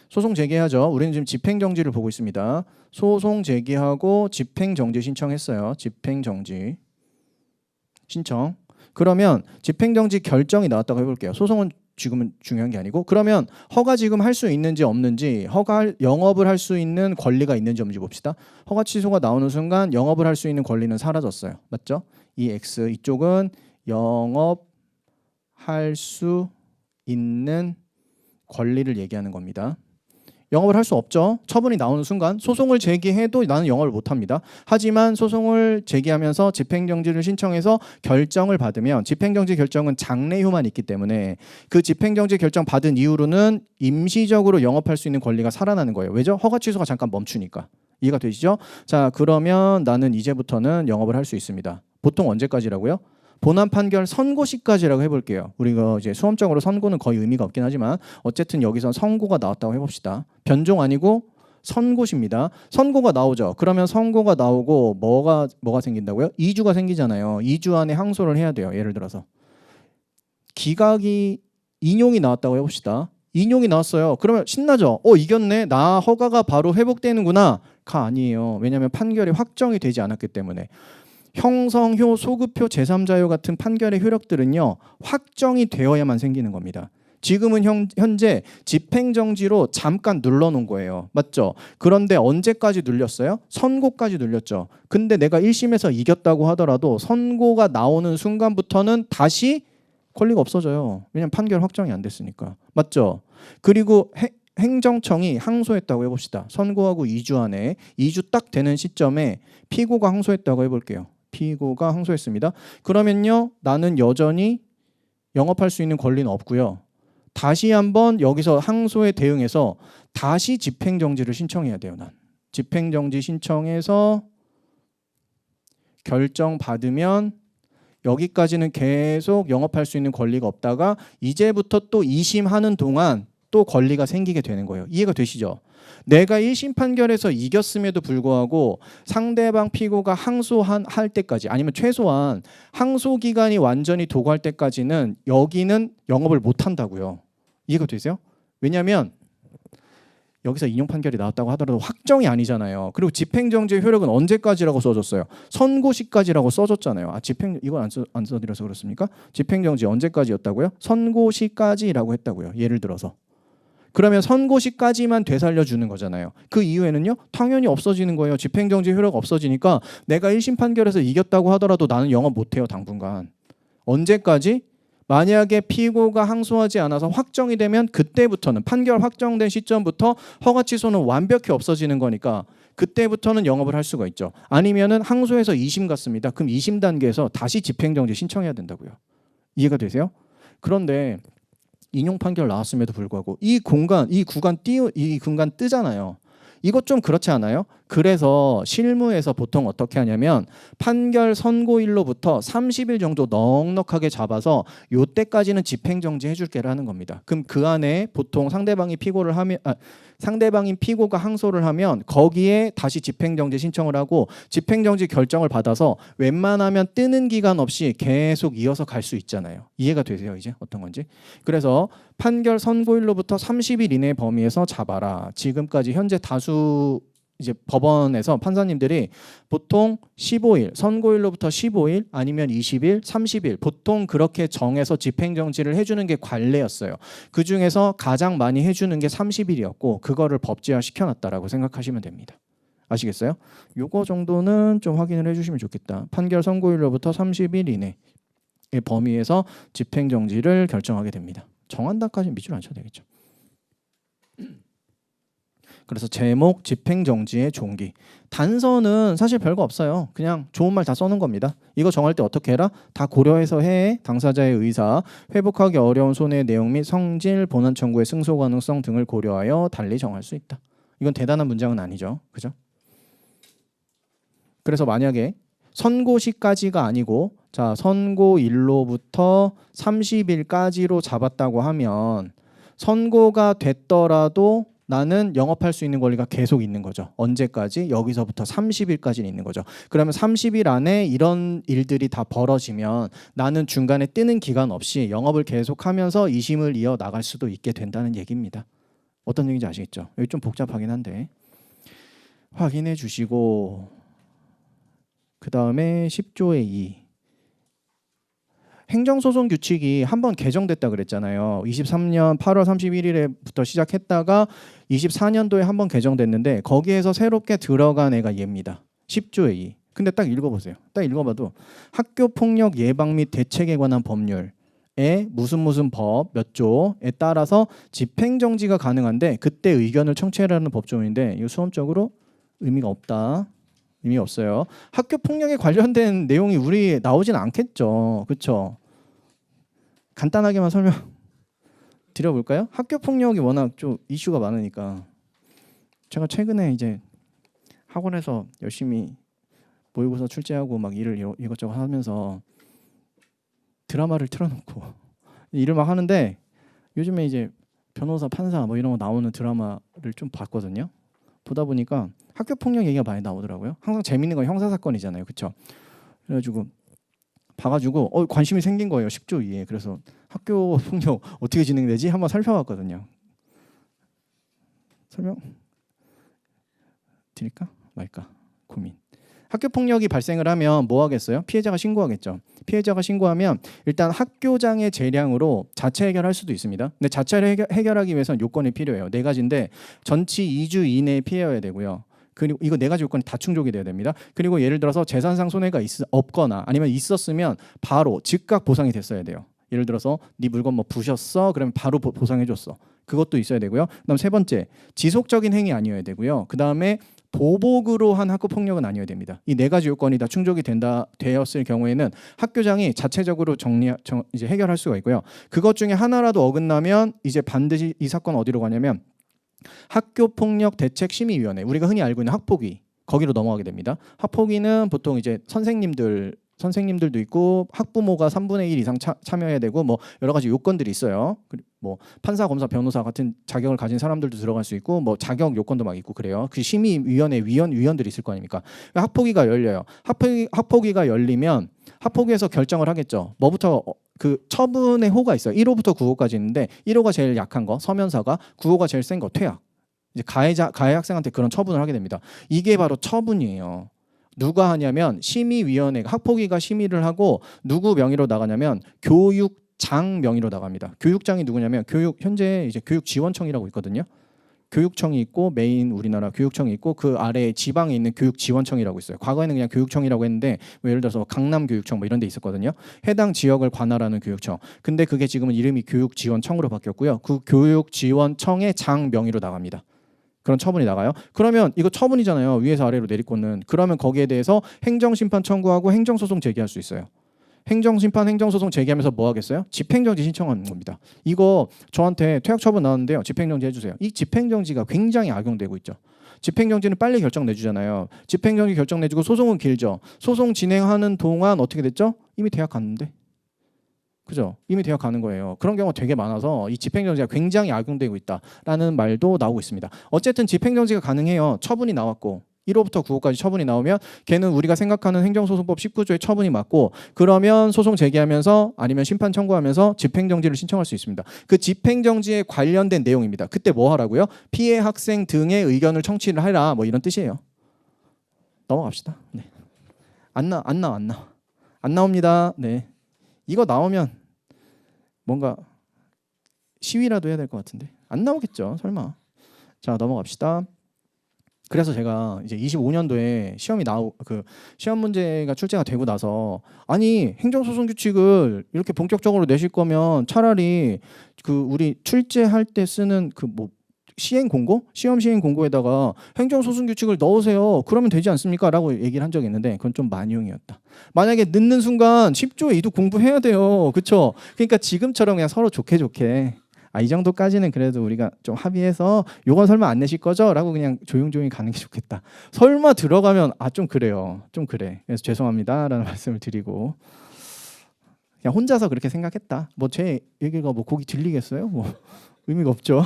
소송 제기하죠. 우리는 지금 집행정지를 보고 있습니다. 소송 제기하고 집행정지 신청했어요. 집행정지 신청. 그러면 집행정지 결정이 나왔다고 해볼게요. 소송은 지금은 중요한 게 아니고 그러면 허가 지금 할 수 있는지 없는지 영업을 할 수 있는 권리가 있는지 없는지 봅시다. 허가 취소가 나오는 순간 영업을 할 수 있는 권리는 사라졌어요. 맞죠? 이 X 이쪽은 영업할 수 있는 권리를 얘기하는 겁니다. 영업을 할 수 없죠. 처분이 나오는 순간 소송을 제기해도 나는 영업을 못합니다. 하지만 소송을 제기하면서 집행정지를 신청해서 결정을 받으면 집행정지 결정은 장래효만 있기 때문에 그 집행정지 결정 받은 이후로는 임시적으로 영업할 수 있는 권리가 살아나는 거예요. 왜죠? 허가 취소가 잠깐 멈추니까. 이해가 되시죠? 자, 그러면 나는 이제부터는 영업을 할 수 있습니다. 보통 언제까지라고요? 본안 판결 선고 시까지라고 해볼게요. 우리가 이제 수험적으로 선고는 거의 의미가 없긴 하지만 어쨌든 여기서 선고가 나왔다고 해봅시다. 변종 아니고 선고시입니다. 선고가 나오죠. 그러면 선고가 나오고 뭐가 생긴다고요? 2주가 생기잖아요. 2주 안에 항소를 해야 돼요. 예를 들어서 기각이 인용이 나왔다고 해봅시다. 인용이 나왔어요. 그러면 신나죠. 이겼네. 나 허가가 바로 회복되는구나. 가 아니에요. 왜냐하면 판결이 확정이 되지 않았기 때문에. 형성효, 소급효, 제3자효 같은 판결의 효력들은요 확정이 되어야만 생기는 겁니다. 지금은 현재 집행정지로 잠깐 눌러놓은 거예요. 맞죠? 그런데 언제까지 눌렸어요? 선고까지 눌렸죠. 근데 내가 1심에서 이겼다고 하더라도 선고가 나오는 순간부터는 다시 권리가 없어져요. 왜냐하면 판결 확정이 안 됐으니까. 맞죠? 그리고 행정청이 항소했다고 해봅시다. 선고하고 2주 안에 2주 딱 되는 시점에 피고가 항소했다고 해볼게요. 피고가 항소했습니다. 그러면요 나는 여전히 영업할 수 있는 권리는 없고요. 다시 한번 여기서 항소에 대응해서 다시 집행정지를 신청해야 돼요. 난 집행정지 신청해서 결정 받으면 여기까지는 계속 영업할 수 있는 권리가 없다가 이제부터 또 2심 하는 동안 또 권리가 생기게 되는 거예요. 이해가 되시죠? 내가 1심 판결에서 이겼음에도 불구하고 상대방 피고가 항소할 때까지 아니면 최소한 항소 기간이 완전히 도구할 때까지는 여기는 영업을 못 한다고요. 이해가 되세요? 왜냐하면 여기서 인용 판결이 나왔다고 하더라도 확정이 아니잖아요. 그리고 집행정지의 효력은 언제까지라고 써줬어요? 선고시까지라고 써줬잖아요. 아, 이건 안 써드려서 그렇습니까? 집행정지 언제까지였다고요? 선고시까지라고 했다고요. 예를 들어서. 그러면 선고시까지만 되살려주는 거잖아요. 그 이후에는요, 당연히 없어지는 거예요. 집행정지 효력 없어지니까 내가 1심 판결에서 이겼다고 하더라도 나는 영업 못해요, 당분간. 언제까지? 만약에 피고가 항소하지 않아서 확정이 되면 그때부터는, 판결 확정된 시점부터 허가 취소는 완벽히 없어지는 거니까 그때부터는 영업을 할 수가 있죠. 아니면은 항소해서 2심 갔습니다. 그럼 2심 단계에서 다시 집행정지 신청해야 된다고요. 이해가 되세요? 그런데 인용 판결 나왔음에도 불구하고 이 구간 뜨잖아요. 이것 좀 그렇지 않아요? 그래서 실무에서 보통 어떻게 하냐면 판결 선고일로부터 30일 정도 넉넉하게 잡아서 요때까지는 집행정지 해줄게를 하는 겁니다. 그럼 그 안에 보통 상대방인 피고가 항소를 하면 거기에 다시 집행정지 신청을 하고 집행정지 결정을 받아서 웬만하면 뜨는 기간 없이 계속 이어서 갈 수 있잖아요. 이해가 되세요, 이제 어떤 건지? 그래서 판결 선고일로부터 30일 이내 범위에서 잡아라. 지금까지 현재 다수 이제 법원에서 판사님들이 보통 15일, 선고일로부터 15일 아니면 20일, 30일 보통 그렇게 정해서 집행정지를 해주는 게 관례였어요. 그중에서 가장 많이 해주는 게 30일이었고 그거를 법제화 시켜놨다라고 생각하시면 됩니다. 아시겠어요? 요거 정도는 좀 확인을 해주시면 좋겠다. 판결 선고일로부터 30일 이내의 범위에서 집행정지를 결정하게 됩니다. 정한다까지는 밑줄 안 쳐도 되겠죠. 그래서 제목 집행정지의 종기. 단서는 사실 별거 없어요. 그냥 좋은 말 다 써놓은 겁니다. 이거 정할 때 어떻게 해라? 다 고려해서 해. 당사자의 의사, 회복하기 어려운 손해의 내용 및 성질, 본안 청구의 승소 가능성 등을 고려하여 달리 정할 수 있다. 이건 대단한 문장은 아니죠. 그죠? 그래서 만약에 선고시까지가 아니고 자 선고일로부터 30일까지로 잡았다고 하면 선고가 됐더라도 나는 영업할 수 있는 권리가 계속 있는 거죠. 언제까지? 여기서부터 30일까지는 있는 거죠. 그러면 30일 안에 이런 일들이 다 벌어지면 나는 중간에 뜨는 기간 없이 영업을 계속하면서 2심을 이어 나갈 수도 있게 된다는 얘기입니다. 어떤 얘기인지 아시겠죠? 여기 좀 복잡하긴 한데 확인해 주시고 그 다음에 10조의 2 행정소송 규칙이 한번 개정됐다 그랬잖아요. 23년 8월 31일에부터 시작했다가 24년도에 한번 개정됐는데 거기에서 새롭게 들어간 애가 얘입니다. 10조의 2. 근데 딱 읽어보세요. 딱 읽어봐도 학교폭력 예방 및 대책에 관한 법률에 무슨 법 몇 조에 따라서 집행정지가 가능한데 그때 의견을 청취하라는 법조문인데 이거 수험적으로 의미가 없다. 의미 없어요. 학교 폭력에 관련된 내용이 우리 나오진 않겠죠. 그렇죠? 간단하게만 설명 드려볼까요? 학교 폭력이 워낙 좀 이슈가 많으니까 제가 최근에 이제 학원에서 열심히 모의고사 출제하고 막 일을 이것저것 하면서 드라마를 틀어놓고 일을 막 하는데 요즘에 이제 변호사, 판사 뭐 이런 거 나오는 드라마를 좀 봤거든요. 보다 보니까 학교 폭력 얘기가 많이 나오더라고요. 항상 재밌는 건 형사 사건이잖아요, 그렇죠? 그래가지고 봐가지고 관심이 생긴 거예요, 10조 2에. 그래서 학교 폭력 어떻게 진행되지? 한번 살펴봤거든요. 설명 드릴까 말까 고민. 학교 폭력이 발생을 하면 뭐 하겠어요? 피해자가 신고하겠죠. 피해자가 신고하면 일단 학교장의 재량으로 자체 해결할 수도 있습니다. 근데 자체를 해결하기 위해서는 요건이 필요해요. 네 가지인데 전치 2주 이내에 피해여야 되고요. 그리고 이거 네 가지 요건이 다 충족이 돼야 됩니다. 그리고 예를 들어서 재산상 손해가 없거나 아니면 있었으면 바로 즉각 보상이 됐어야 돼요. 예를 들어서 네 물건 뭐 부셨어? 그러면 바로 보상해줬어. 그것도 있어야 되고요. 그다음 세 번째, 지속적인 행위 아니어야 되고요. 그다음에 보복으로 한 학교 폭력은 아니어야 됩니다. 이 네 가지 요건이 다 충족이 되었을 경우에는 학교장이 자체적으로 이제 해결할 수가 있고요. 그것 중에 하나라도 어긋나면 이제 반드시 이 사건 어디로 가냐면 학교폭력대책심의위원회, 우리가 흔히 알고 있는 학폭위, 거기로 넘어가게 됩니다. 학폭위는 보통 이제 선생님들도 있고 학부모가 3분의 1 이상 참여해야 되고 뭐 여러 가지 요건들이 있어요. 뭐 판사, 검사, 변호사 같은 자격을 가진 사람들도 들어갈 수 있고 뭐 자격 요건도 막 있고 그래요. 그 심의위원회 위원들이 있을 거 아닙니까? 학폭위가 열려요. 학폭위가 열리면 학폭위에서 결정을 하겠죠. 뭐부터 그 처분의 호가 있어요. 1호부터 9호까지 있는데 1호가 제일 약한 거 서면사가, 9호가 제일 센 거 퇴학. 이제 가해 학생한테 그런 처분을 하게 됩니다. 이게 바로 처분이에요. 누가 하냐면 심의위원회가 학폭위가 심의를 하고 누구 명의로 나가냐면 교육장 명의로 나갑니다. 교육장이 누구냐면 현재 이제 교육지원청이라고 있거든요. 교육청이 있고 메인 우리나라 교육청이 있고 그 아래에 지방에 있는 교육지원청이라고 있어요. 과거에는 그냥 교육청이라고 했는데 뭐 예를 들어서 강남교육청 뭐 이런 데 있었거든요. 해당 지역을 관할하는 교육청. 근데 그게 지금은 이름이 교육지원청으로 바뀌었고요. 그 교육지원청의 장 명의로 나갑니다. 그런 처분이 나가요. 그러면 이거 처분이잖아요. 위에서 아래로 내리꽂는. 그러면 거기에 대해서 행정심판 청구하고 행정소송 제기할 수 있어요. 행정심판, 행정소송 제기하면서 뭐 하겠어요? 집행정지 신청하는 겁니다. 이거 저한테 퇴학처분 나왔는데요. 집행정지 해주세요. 이 집행정지가 굉장히 악용되고 있죠. 집행정지는 빨리 결정 내주잖아요. 집행정지 결정 내주고 소송은 길죠. 소송 진행하는 동안 어떻게 됐죠? 이미 대학 갔는데. 그죠? 이미 대학 가는 거예요. 그런 경우가 되게 많아서 이 집행정지가 굉장히 악용되고 있다라는 말도 나오고 있습니다. 어쨌든 집행정지가 가능해요. 처분이 나왔고 1호부터 9호까지 처분이 나오면 걔는 우리가 생각하는 행정소송법 19조의 처분이 맞고 그러면 소송 제기하면서 아니면 심판 청구하면서 집행정지를 신청할 수 있습니다. 그 집행정지에 관련된 내용입니다. 그때 뭐 하라고요? 피해 학생 등의 의견을 청취를 하라 뭐 이런 뜻이에요. 넘어갑시다. 네. 안 나옵니다. 네. 이거 나오면 뭔가 시위라도 해야 될 것 같은데 안 나오겠죠 설마. 자 넘어갑시다. 그래서 제가 이제 25년도에 시험 문제가 출제가 되고 나서 아니 행정소송 규칙을 이렇게 본격적으로 내실 거면 차라리 그 우리 출제할 때 쓰는 그 뭐 시행 공고, 시험 시행 공고에다가 행정소송 규칙을 넣으세요. 그러면 되지 않습니까?라고 얘기를 한 적이 있는데 그건 좀 만용이었다. 만약에 넣는 순간 10조의 이도 공부해야 돼요. 그렇죠? 그러니까 지금처럼 그냥 서로 좋게 이 정도까지는 그래도 우리가 좀 합의해서 요건 설마 안 내실 거죠? 라고 그냥 조용조용히 가는 게 좋겠다. 설마 들어가면 좀 그래요. 좀 그래. 그래서 죄송합니다 라는 말씀을 드리고 그냥 혼자서 그렇게 생각했다. 뭐 제 얘기가 뭐 곡이 들리겠어요? 뭐 의미가 없죠.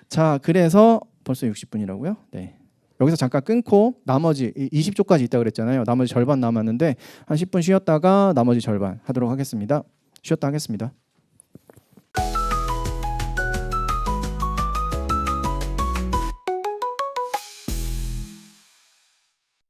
자, 그래서 벌써 60분이라고요? 네. 여기서 잠깐 끊고 나머지 20조까지 있다 그랬잖아요. 나머지 절반 남았는데 한 10분 쉬었다가 나머지 절반 하도록 하겠습니다. 쉬었다 하겠습니다.